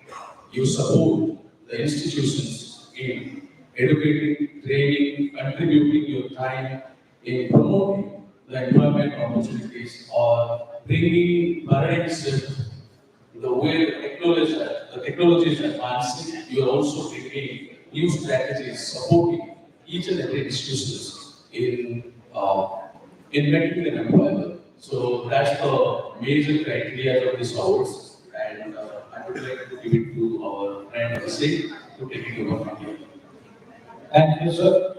you support the institutions in educating, training, contributing your time in promoting the employment opportunities or bringing paradigm shift the way the technology is advancing, you are also bringing new strategies supporting each and every institutions in making them employable. So that's the major criteria of this awards, and I would like to give it to our friend Abhishek to take it over from here. Thank you, sir.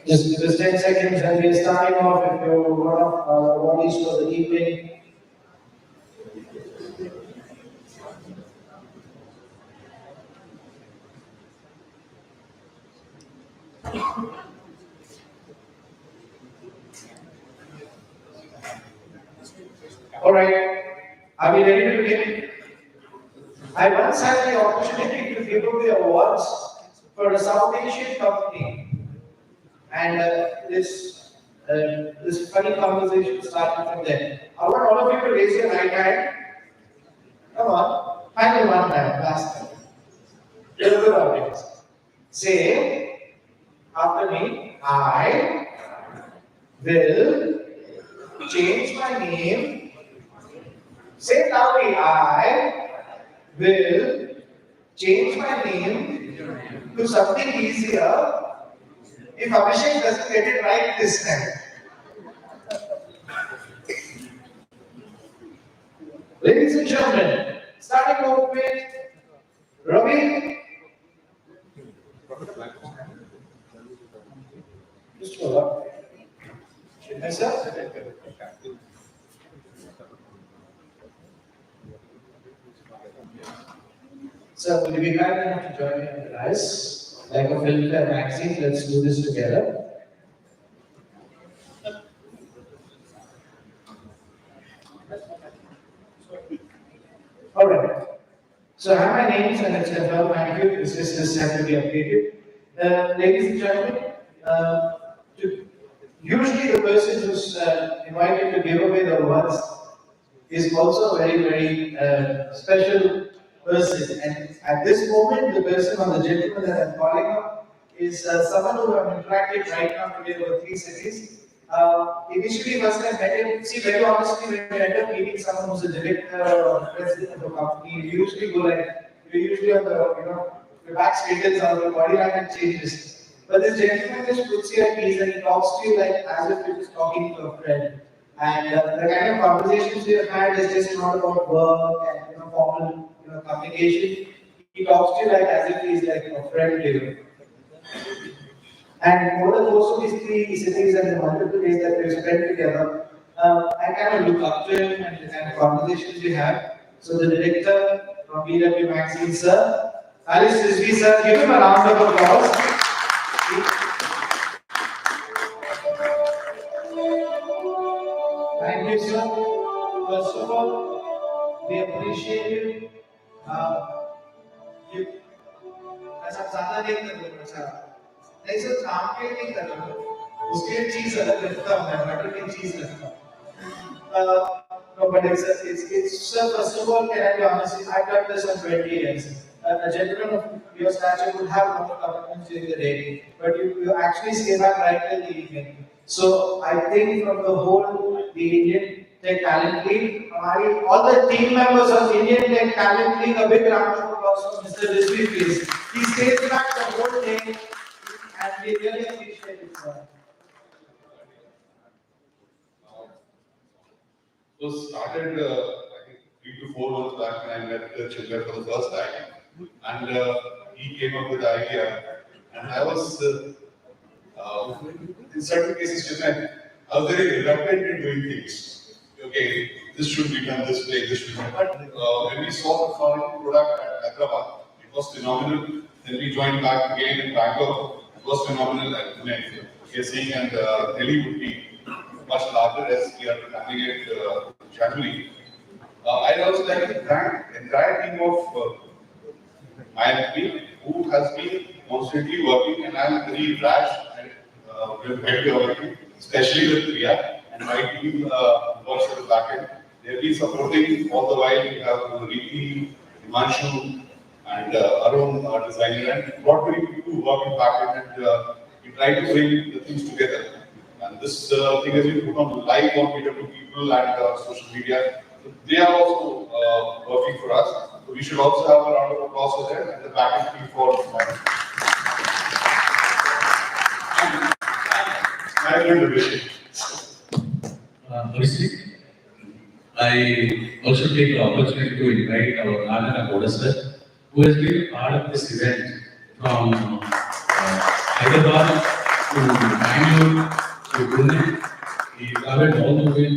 Just 10 seconds and we're starting off with one of our awardees for the evening. All right, are we ready to begin? I once had the opportunity to give away awards for a South Asian company, and this funny conversation started from there. I want all of you to raise your right hand. Come on, final one time, last time. You're a good audience. Say after me, I will change my name. Say it loudly, I will change my name to something easier if Abhishek doesn't get it right this time. Ladies and gentlemen, starting off with Ravi. Just hold up. Yes, sir. So, will you be kind enough to join me on the rise? Like a filmfare magazine, let's do this together. Alright. So, I have my names and it's confirmed. Thank you. This has to be updated. Ladies and gentlemen, usually the person who's invited to give away the awards is also a very, very special person. And at this moment, the person or the gentleman that I'm calling up is someone who I've interacted right now today over 3 cities. Initially, first I met him. See, very honestly, when you end up meeting someone who's a director or president of a company, you usually go like, you usually on the, your back straightens or your body language changes. But this gentleman just puts you at ease and he talks to you like as if you're just talking to a friend. And the kind of conversations we have had is just not about work and formal communication. He talks to you like as if he's like a friend to you. And over the course of these 3 cities and the multiple days that we've spent together, I kind of look up to him and the kind of conversations we have. So the director from BW Magazine, sir, Alice Rizvi, sir, give him a round of applause. Thank you, sir. First of all, we appreciate you. You ऐसा ज़्यादा नहीं कर लो ऐसा नहीं sir काम के लिए नहीं कर लो उसके लिए चीज़ अलग रखता हूँ मैं बटर की चीज़ रखता हूँ no but it's sir first of all can I be honest I've done this for 20 years a gentleman of your stature would have more commitments during the day but you actually stay back right till the evening so I think from the whole the Indian Tech Talent League all the team members of Indian Tech Talent League a big round of applause for Mr. Rizvi please. He stays back the whole day and we really appreciate it, sir. So started, I think 3 to 4 months back when I met Chandra for the first time. And he came up with the idea. And I was, in certain cases, Chandra, I was very reluctant in doing things. Okay, this should be done this way, this should be done. But when we saw the product at Hyderabad, it was phenomenal. Then we joined back again in Bangalore. It was phenomenal at Pune. We are seeing and Delhi would be much larger as we are planning it January. I'd also like to thank the entire team of IMP who has been constantly working and I'm very rash and very working, especially with Priya and my team works at the back end. They've been supporting all the while. We have Riti, Himanshu, and Arun, our designer, and lot many people who work in back end and we try to bring the things together. And this thing has been put on live on BW people and social media. So they are also working for us. So we should also have a round of applause for them and the back end team for my good vision. Obviously, I also take the opportunity to invite our Nagana Boda sir, who has been part of this event from Hyderabad to Bangalore to Pune. He traveled all the way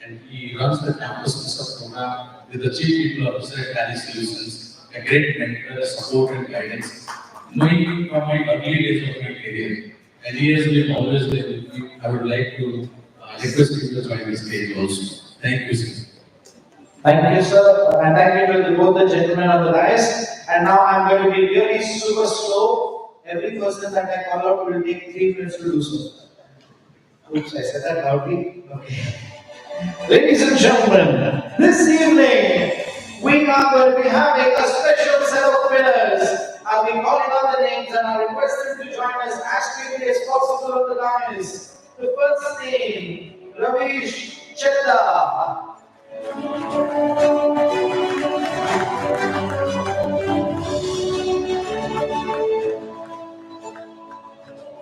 and he runs the campus of Pune with the chief people officer at Tally Solutions, a great mentor, support and guidance. Knowing him from my early days of my career, and he has been always there with me, I would like to request him to join the stage also. Thank you, sir. Thank you, sir, and thank you to both the gentlemen on the dais. And now I'm going to be really super slow. Every person that I call out will take 3 minutes to do so. Oops, I said that loudly. Okay. Ladies and gentlemen, this evening we are going to be having a special set of winners. I'll be calling out the names and I'll request them to join us as quickly as possible on the dais. The first name, Ravish Chedda.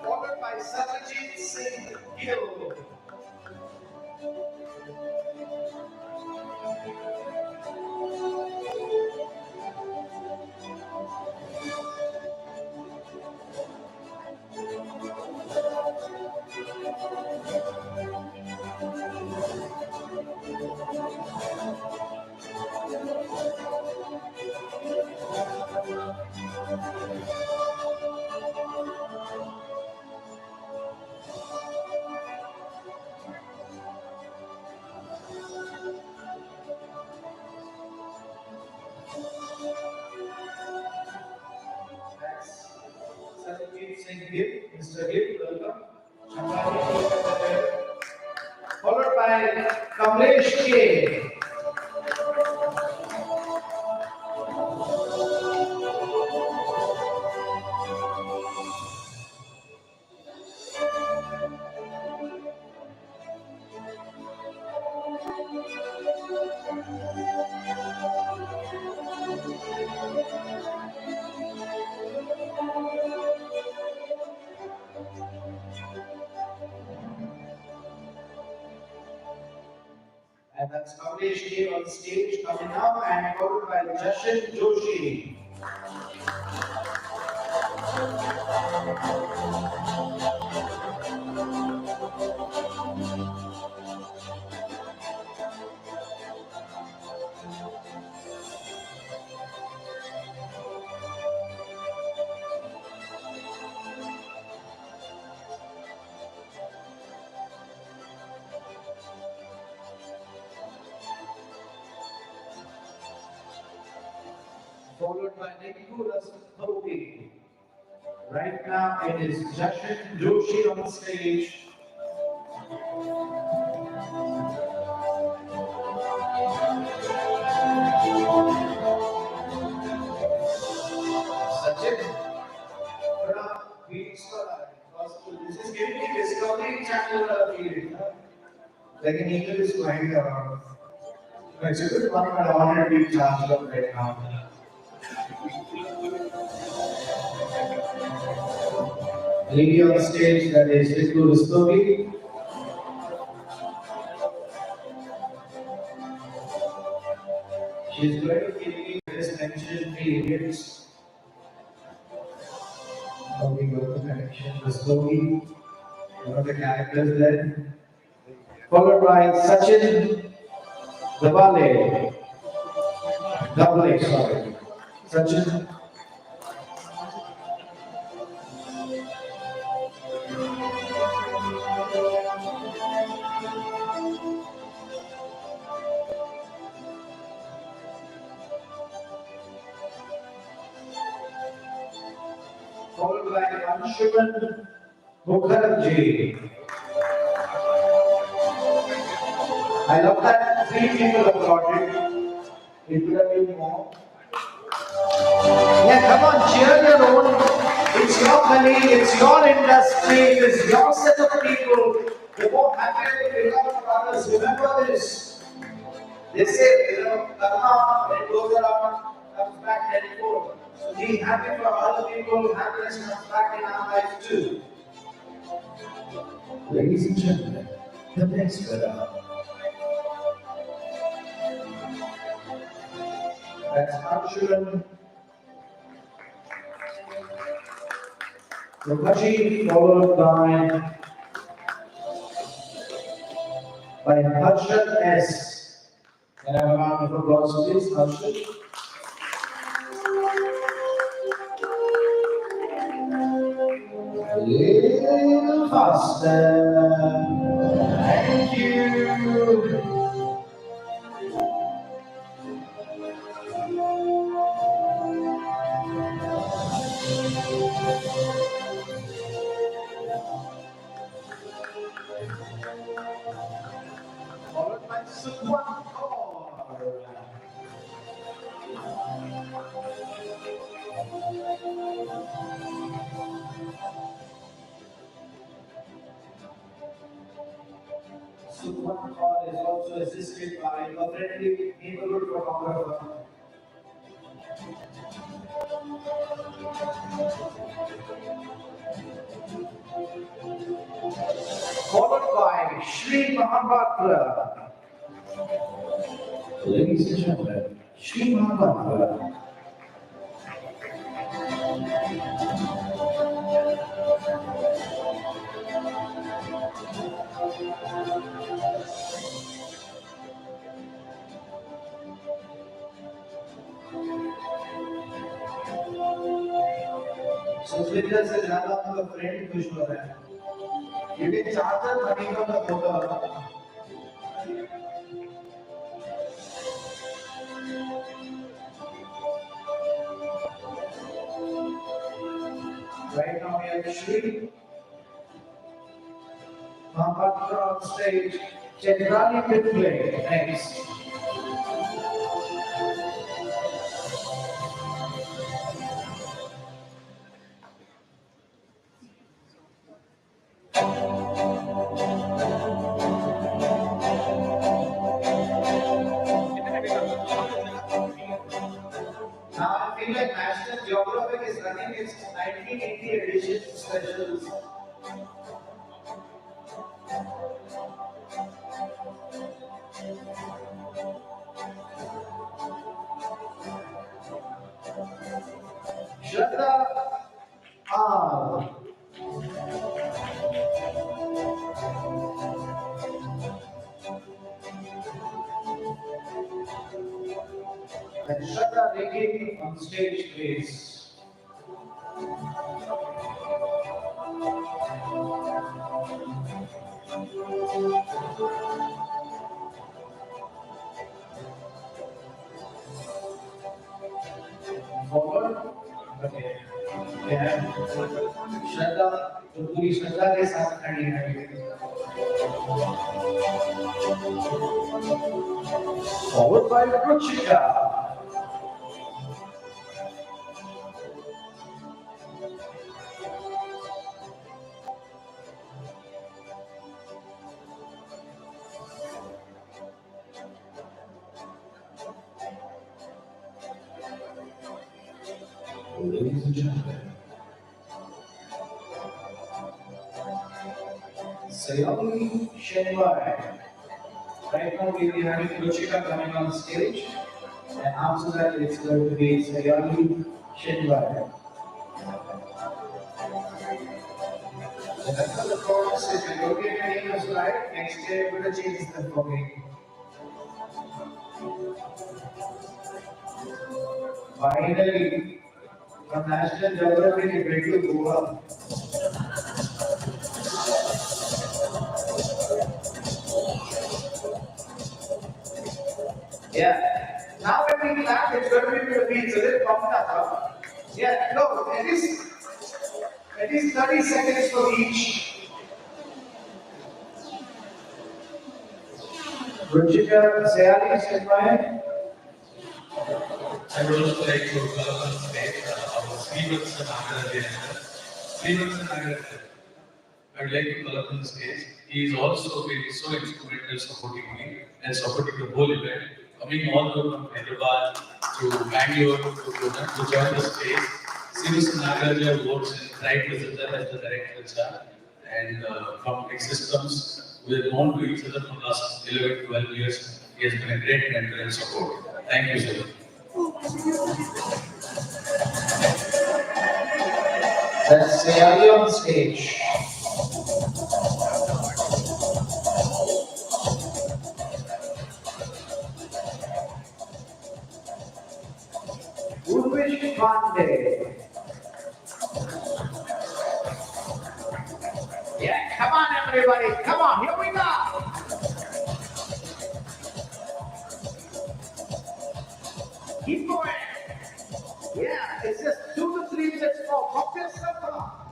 Followed by Satyajit Singh Gill. Satyajit Singh Gill, Mr. Gill, welcome. Followed by Kamlesh K. And that's Kamlesh K on stage coming up and followed by Jashan Joshi. Followed by Nicholas Kobe. Right now it is Jashan Joshi on stage. Sachin, this is giving me Discovery Channel feeling. Like an eagle is flying around. It's a good one, but I wanted to be charged up right now. Lady on stage, that is Ritu Rustogi. She's going to give me this mention periods. Okay, got the connection. Rustogi, one of the characters there. Followed by Sachin Dabale. Double, sorry. Sachin. Followed by Anshuman Mukherjee. I love that 3 people applauded. It could have been more. Yeah, come on, cheer your own. It's your colleague, it's your industry, it's your set of people. The more happier you become for others. Remember this. They say, karma, when it goes around, comes back tenfold. So be happy for other people, happiness comes back in our life too. Ladies and gentlemen, the next winner. That's Anshuman Mukherjee, followed by Harshad S. Can I have a round of applause, please, Harshad? A little faster. Thank you. Followed by Sukwan Kaur. Sukwan Kaur is also assisted by a friendly neighborhood photographer. Followed by Shri Mahapatra. Ladies and gentlemen, Shri Mahapatra. Sushmita से ज्यादा आपका friend खुश हो रहा है क्योंकि charger खरीदने का photo right now we have Shri Mahapatra on stage. Chetrani will play next. Now I feel like National Geographic is running its 1980 edition specials. Shraddha R. And Shraddha Rekhi on stage, please. Forward. Okay. Yeah. Shraddha, तो पूरी श्रद्धा के साथ खड़ी है। Followed by Ruchika. Ladies and gentlemen, Sayali Shenwai. Right now we'll be having Ruchika coming on stage, and after that it's going to be Sayali Shenwai. And after the chorus, if you don't get any of those right, next day we're going to change them for me. Finally, from National Geographic, it's ready to go up. Yeah. Now when we clap, it's going to be the beat. So let's pump it up. Yeah. No, at least 30 seconds for each. Ruchika, Sayali, Shenwai. I would also like to welcome today our Srivatsa Nagaraj. Srivatsa Nagaraj, I would like to welcome the stage. He is also been so instrumental supporting me and supporting the whole event, coming all the way from Hyderabad to Bangalore to Pune to join the stage. Srivatsa Nagaraj works in Right Visitor as the director HR, and from Existence, we have known to each other for the last 11-12 years. He has been a great mentor and support. Thank you, sir. That's Sayali on stage. Urvish Pandey. Yeah, come on everybody, come on, here we go. Keep going. Yeah, it's just 2 to 3 minutes more. Pump yourself up.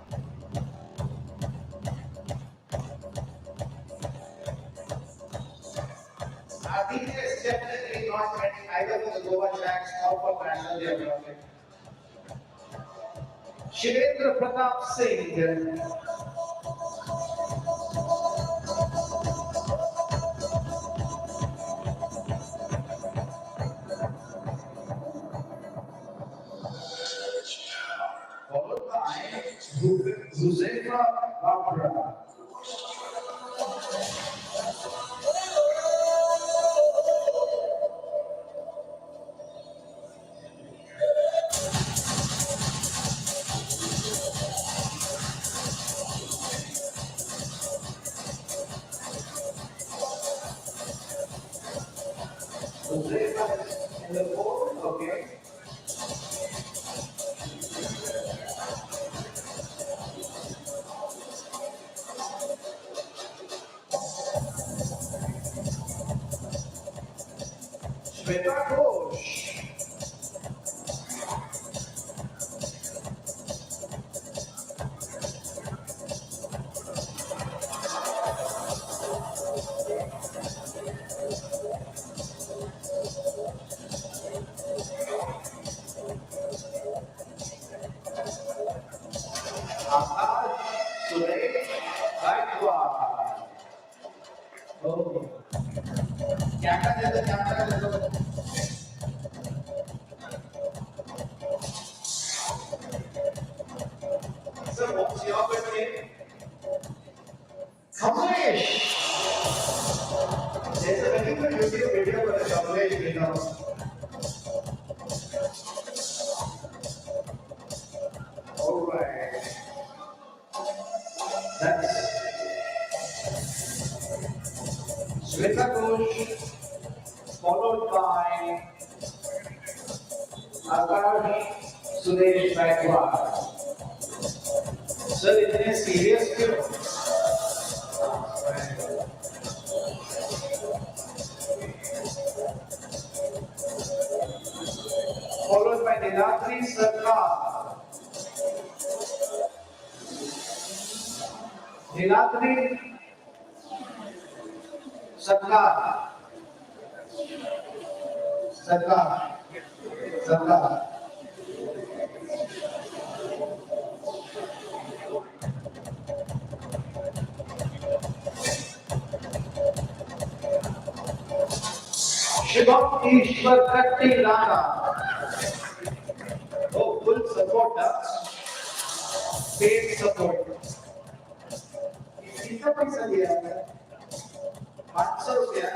DJ is definitely not ready either for the Goa tracks or for National Geographic. Shivendra Pratap Singh. Followed by Huzaifa Babra. Huzaifa in the board, okay. Shweta Ghosh. Ahad Suresh Gaikwad. Oh. Camera दे दो. stage winner. All right. That's Sweta Ghosh, followed by Akash Suresh Gaikwad. Sir, इतने serious क्यों? Followed by Nilatri Sarkar. Nilatri Sarkar. Sarkar. Sarkar. Shivam Ishwar Katti Rana. Oh, full support, paid support. कितना पैसा दिया है? 500 रुपया.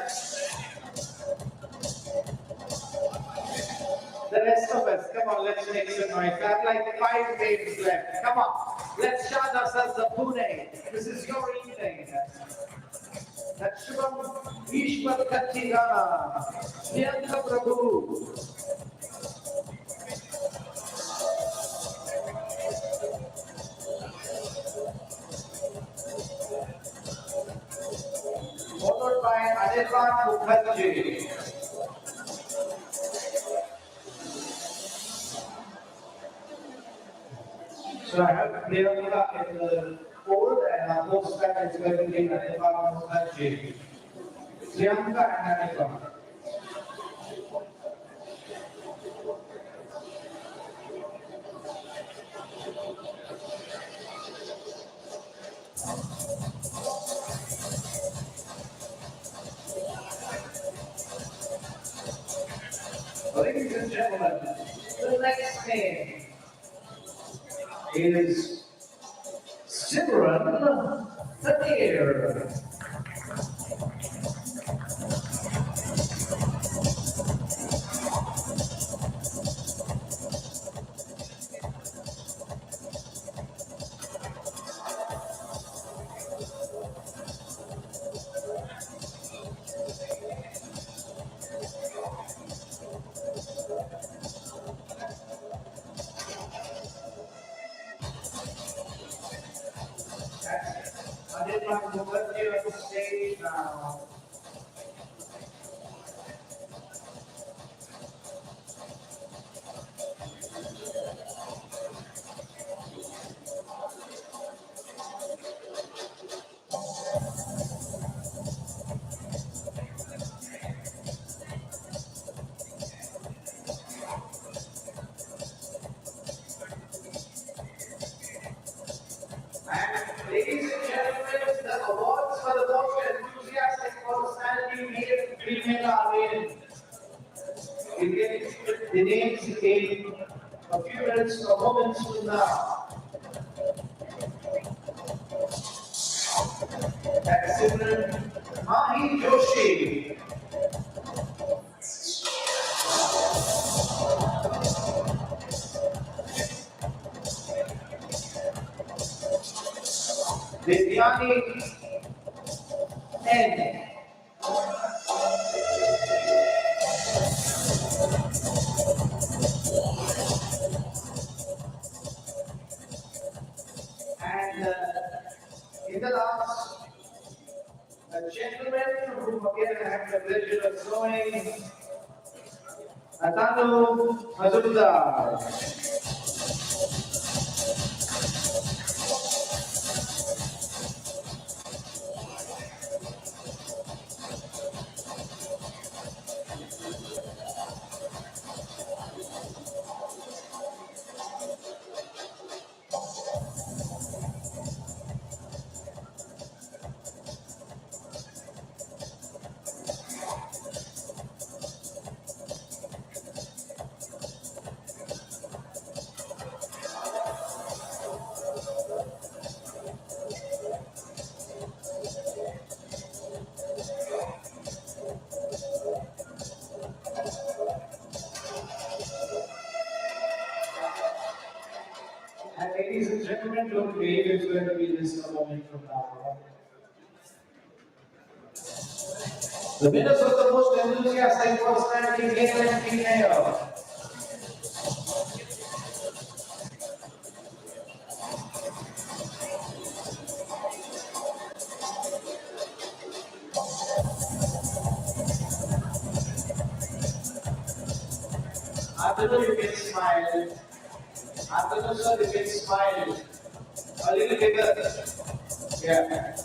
The rest of us, come on, let's make some noise. We have like 5 games left. Come on, let's shout ourselves a Pune. This is your evening. That's Shubham Ishwar Kachigana, Priyanka Prabhu. Followed by Anirban Mukherjee. So I have Priyanka in the fold and post that is going to be Anirban Mukherjee. Priyanka and Anirban. Ladies and gentlemen, the next name is Simran Patir. Anirban Mukherjee on the stage now. And ladies and gentlemen, the awards for the most enthusiastic personality female are in. We get the names in a few minutes or moments from now. That's Simran Mahi Joshi. Vidyani N. And in the last, a gentleman whom again I have the pleasure of showing, Atanu Mazumdar. gentlemen, don't wave. It's going to be this moment from now on. The winners of the most enthusiastic personality, male and female. Abdul, you can smile. Abdul, sir, you can smile. A little bigger. Yeah.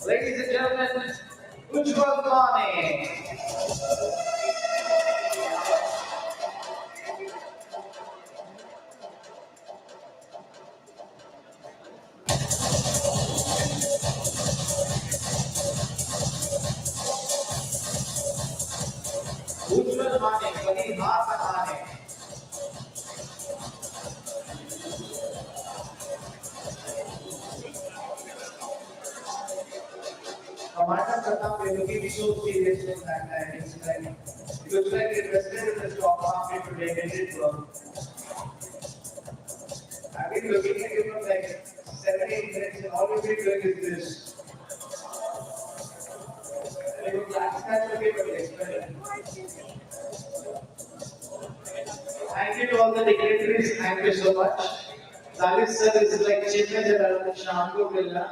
Ladies and gentlemen, Ujjwal Mane. Ujjwal Mane, Kali Mane. Commander Pratap, we are looking so serious in that time. It looks like invested in the stock market today, did it work? I've been looking at you for like 7-8 minutes and all you've been doing is this. That's okay, but explain. Thank you to all the dignitaries. Thank you so much. Dalit sir is like Chinmay Jara, Shyam ko milna.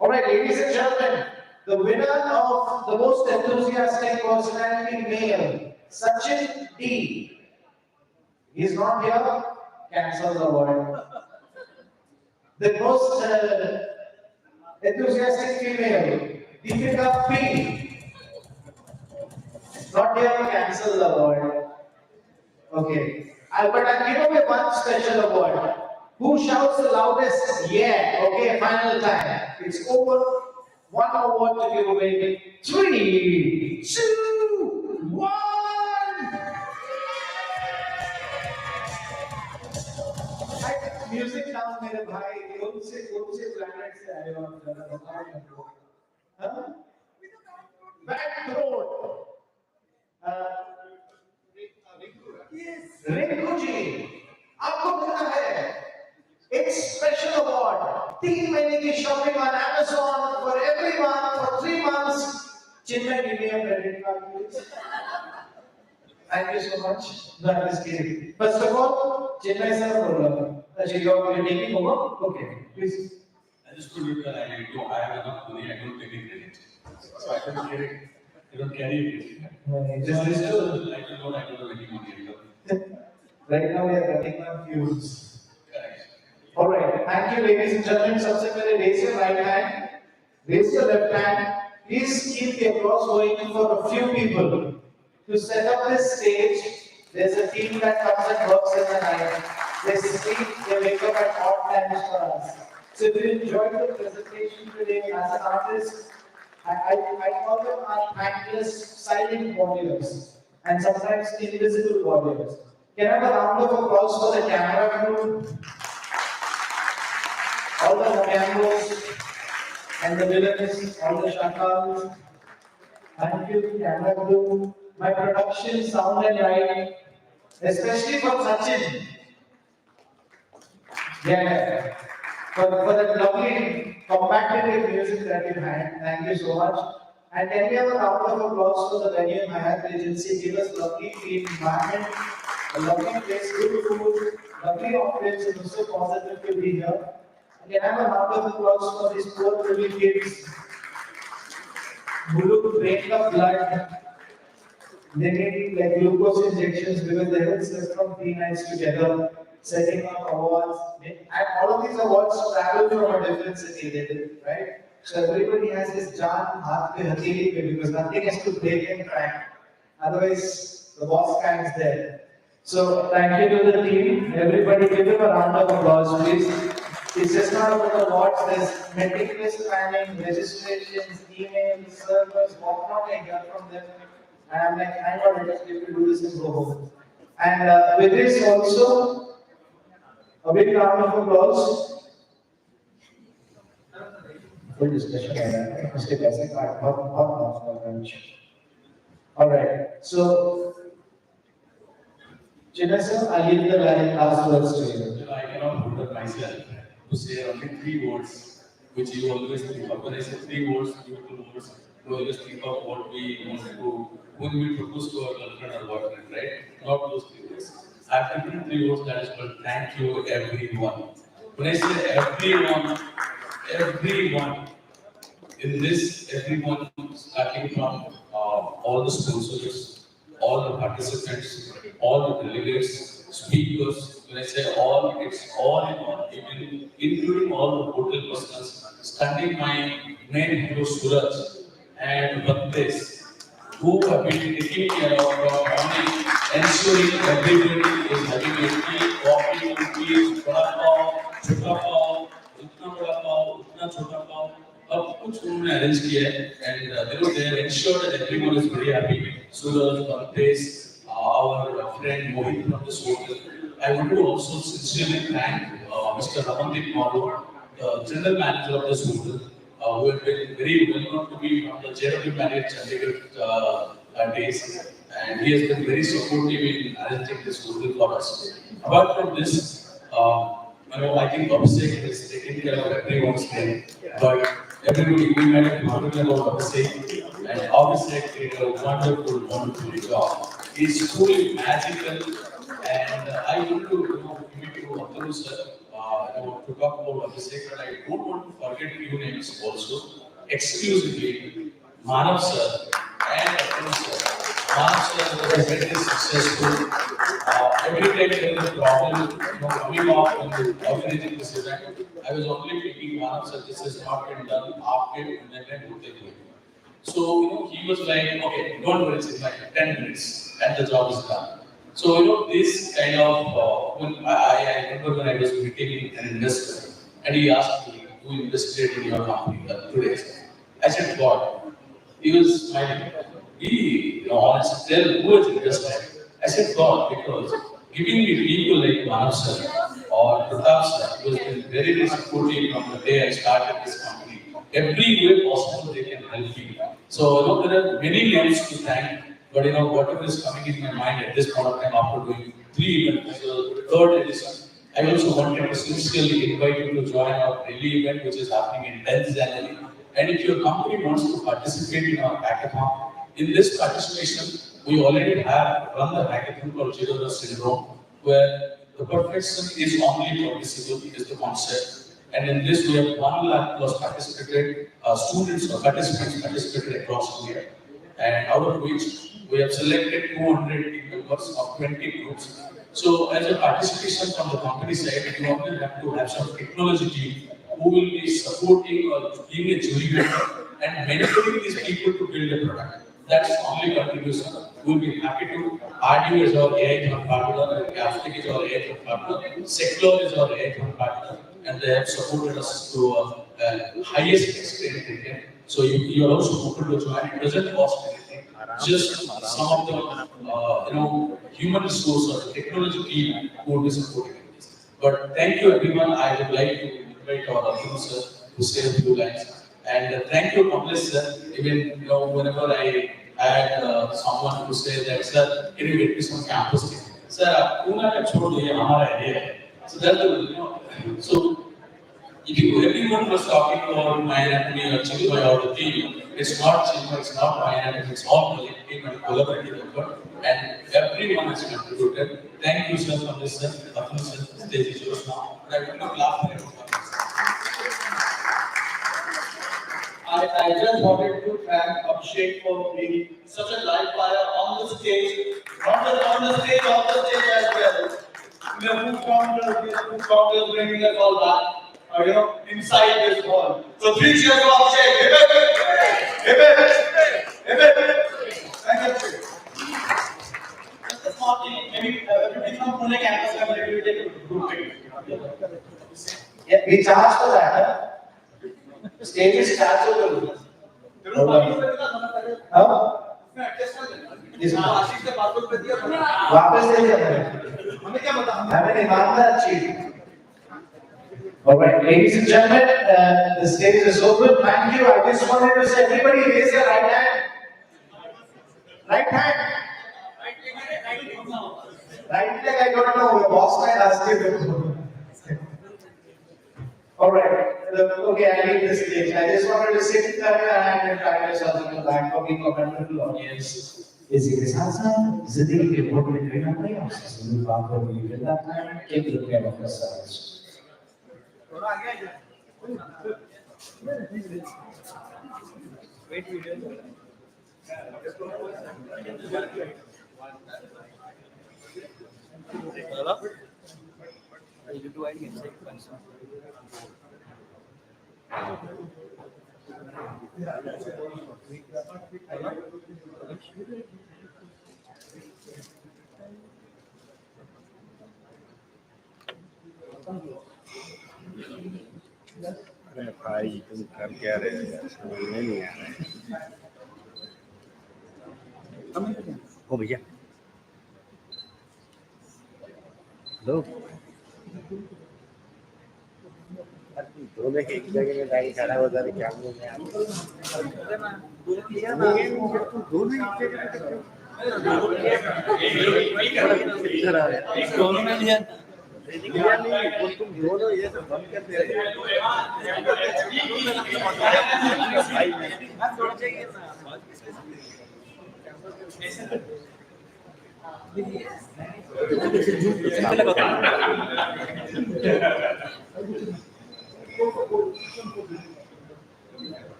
Alright, ladies and gentlemen, the winner of the most enthusiastic personality male, Sachin D. He's not here, cancel the award. The most enthusiastic female, Deepika P. Not here, cancel the award. Okay. But I'll give away one special award. Who shouts the loudest? Yeah. Okay, final time. It's over. One award to give away. 3, 2, 1. Music down, मेरे भाई. कौन से planet से आए हो आप जरा बताओ हमको. हाँ? Back road. रिंकू जी, आपको मिलता है एक स्पेशल अवार्ड 3 महीने की shopping on Amazon for every month for 3 months. Chinmay, give me a credit card, please. Thank you so much. No, I'm just kidding. First of all, Chinmay sir, problem. You're taking over? Okay, please. I just told you that I have enough money, I don't take any credit. So I don't carry it. I don't carry it. Just this too. I don't have any money. Right now we are running on fuels. Correct. Alright, thank you ladies and gentlemen. सबसे पहले raise your right hand, raise your left hand. Please keep the applause going for a few people. To set up this stage, there's a team that comes and works in the night. They sleep, they wake up at odd times for us. So if you enjoyed the presentation today as an artist, I call them our thankless silent warriors and sometimes invisible warriors. Can I have a round of applause for the camera crew? All the cameras and the villains, all the shakals. Thank you, camera crew. My production, sound and light, especially for Sachin. Yeah, for that lovely compacted music that you had. Thank you so much. And can we have a round of applause for the venue Hyatt Regency? Give us lovely clean environment, a lovely place, good food, lovely offerings. It was so positive to be here. And can I have a round of applause for these poor little kids who look drained of blood. They need like glucose injections because they haven't slept from 3 nights together, setting up awards. And all of these awards travel from a different city, they did, right? So everybody has his jaan, haath pe, hatheli pe, because nothing is to break and track. Otherwise, the boss stands there. So thank you to the team. Everybody give them a round of applause, please. It's just not about awards, there's meticulous planning, registrations, emails, servers, whatnot I get from them. And I'm like, I got it, we will do this and go home. And with this also, a big round of applause. Full discussion है यार, उसके पैसे काट बहुत माफ करना चाहिए. All right, so Chinna sir, I leave the last words to you. I cannot put up myself to say only three words, which you always think of. When I say three words, beautiful words, you always think of what we want to, when we propose to our girlfriend or boyfriend, right? Not those three words. I've given three words that is called thank you, everyone. When I say everyone, in this, everyone starting from all the sponsors, all the participants, all the delegates, speakers. When I say all, it's all in all, even including all the hotel personnel, standing my main hero Suraj and Bhattes, who have been taking care of our morning, ensuring everybody is having a tea, coffee, cookies, vada pav, chota pav, utna vada pav, utna chota pav. अब कुछ उन्होंने arrange किया है and they ensure that everyone is very happy. Suraj, Bhattes, our friend Mohit from this hotel. I want to also sincerely thank Mr. Ramandeep Malu, the general manager of this hotel, who have been very well known to me from the JW Marriott Chandigarh days, and he has been very supportive in arranging this hotel for us. Apart from this, I think Abhishek is taking care of everyone's name, but everybody we might have forgotten about Abhishek, and Abhishek did a wonderful, wonderful job. He's truly magical, and I want to give it to Abdul sir, to talk about Abhishek, but I don't want to forget few names also, exclusively Manav sir and Abdul sir. Manav sir was very successful. Every time there is a problem, coming off from the organizing this event, I was only thinking, Manav sir, this has not been done after, and then I would take it. So, he was like, okay, don't worry, it's like 10 minutes, and the job is done. So, this kind of, when I remember when I was meeting an investor, and he asked me, who invested in your company today? I said, God. He was smiling. He, honest, tell who is interested. I said, God, because giving me people like Manav sir or Pratap sir, who has been very, very supportive from the day I started this company. Every way possible they can help me. So, there are many names to thank, but whatever is coming in my mind at this point of time after doing 3 events, the third edition, I also wanted to sincerely invite you to join our daily event, which is happening in 10th January. And if your company wants to participate in our hackathon, in this participation, we already have run the hackathon called Zero Rust Syndrome, where the perfection is only permissible, is the concept. And in this, we have 1 lakh plus participated, students or participants participated across India. And out of which, we have selected 200 team members of 20 groups. So, as a participation from the company side, you only have to have some technology team who will be supporting or being a jury member and mentoring these people to build a product. That's the only contribution. We'll be happy to add you as our AI partner, and Catholic is our AI partner, Secular is our AI partner, and they have supported us to highest extent they can. So you are also open to join. It doesn't cost anything. Just some of the human resource or technology team who will be supporting this. But thank you everyone. I would like to invite our Abdul sir to say a few lines. And thank you, Kamlesh sir. Even whenever I had someone to say that, sir, can you get me some campus thing? Sir, Pune ka chhod diye, hamara idea hai. So that's the so if everyone was talking about my anatomy or Chinmay or the team, it's not Chinmay, it's not my anatomy, it's all collective and collaborative effort, and everyone has contributed. Thank you, sir, for this, sir. Apni sir, stage is yours now. But I will not laugh at everyone. I just wanted to thank Abhishek for being such a live fire on the stage, not just on the stage, off the stage as well. Food counters bringing us all back, inside this hall. So 3 cheers for Abhishek. Hip hip! Hip hip! Thank you. Just a small thing, maybe everybody from Pune campus can maybe take a group picture. Yeah, we charge for that, huh? Stage is chargeable. Huh? वापस ले लिया हमें क्या पता हमें ईमानदार चीज All right, ladies and gentlemen, the stage is open. Thank you. I just wanted to say, everybody raise your right hand. Right hand. Right leg, I don't know. Your boss might ask you. All right. Okay, I leave the stage. I just wanted to say, clap your hand and pat yourself on the back for being a wonderful audience. इसी के साथ साथ जिंदगी के बहुत बड़े trainer थे आपसे जरूर बात होगी with that time keep looking at the service थोड़ा आगे आ जाए wait video hello you do I can say अरे भाई तुम कर क्या रहे हो यार समझ में नहीं आ रहा है ओ भैया हेलो दोनों एक जगह में गाड़ी खड़ा हो जा रही क्या में दोनों एक जगह इधर आ रहे दोनों में लिया नहीं वो तुम दोनों ये तो बंद कर दे रहे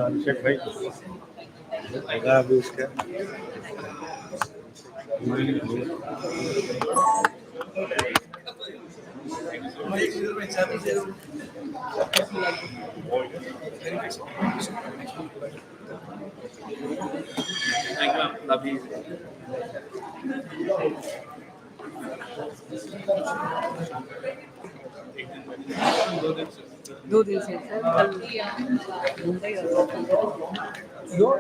अभिषेक भाई लगा अभी उसका दो दिन से सर कल मुंबई और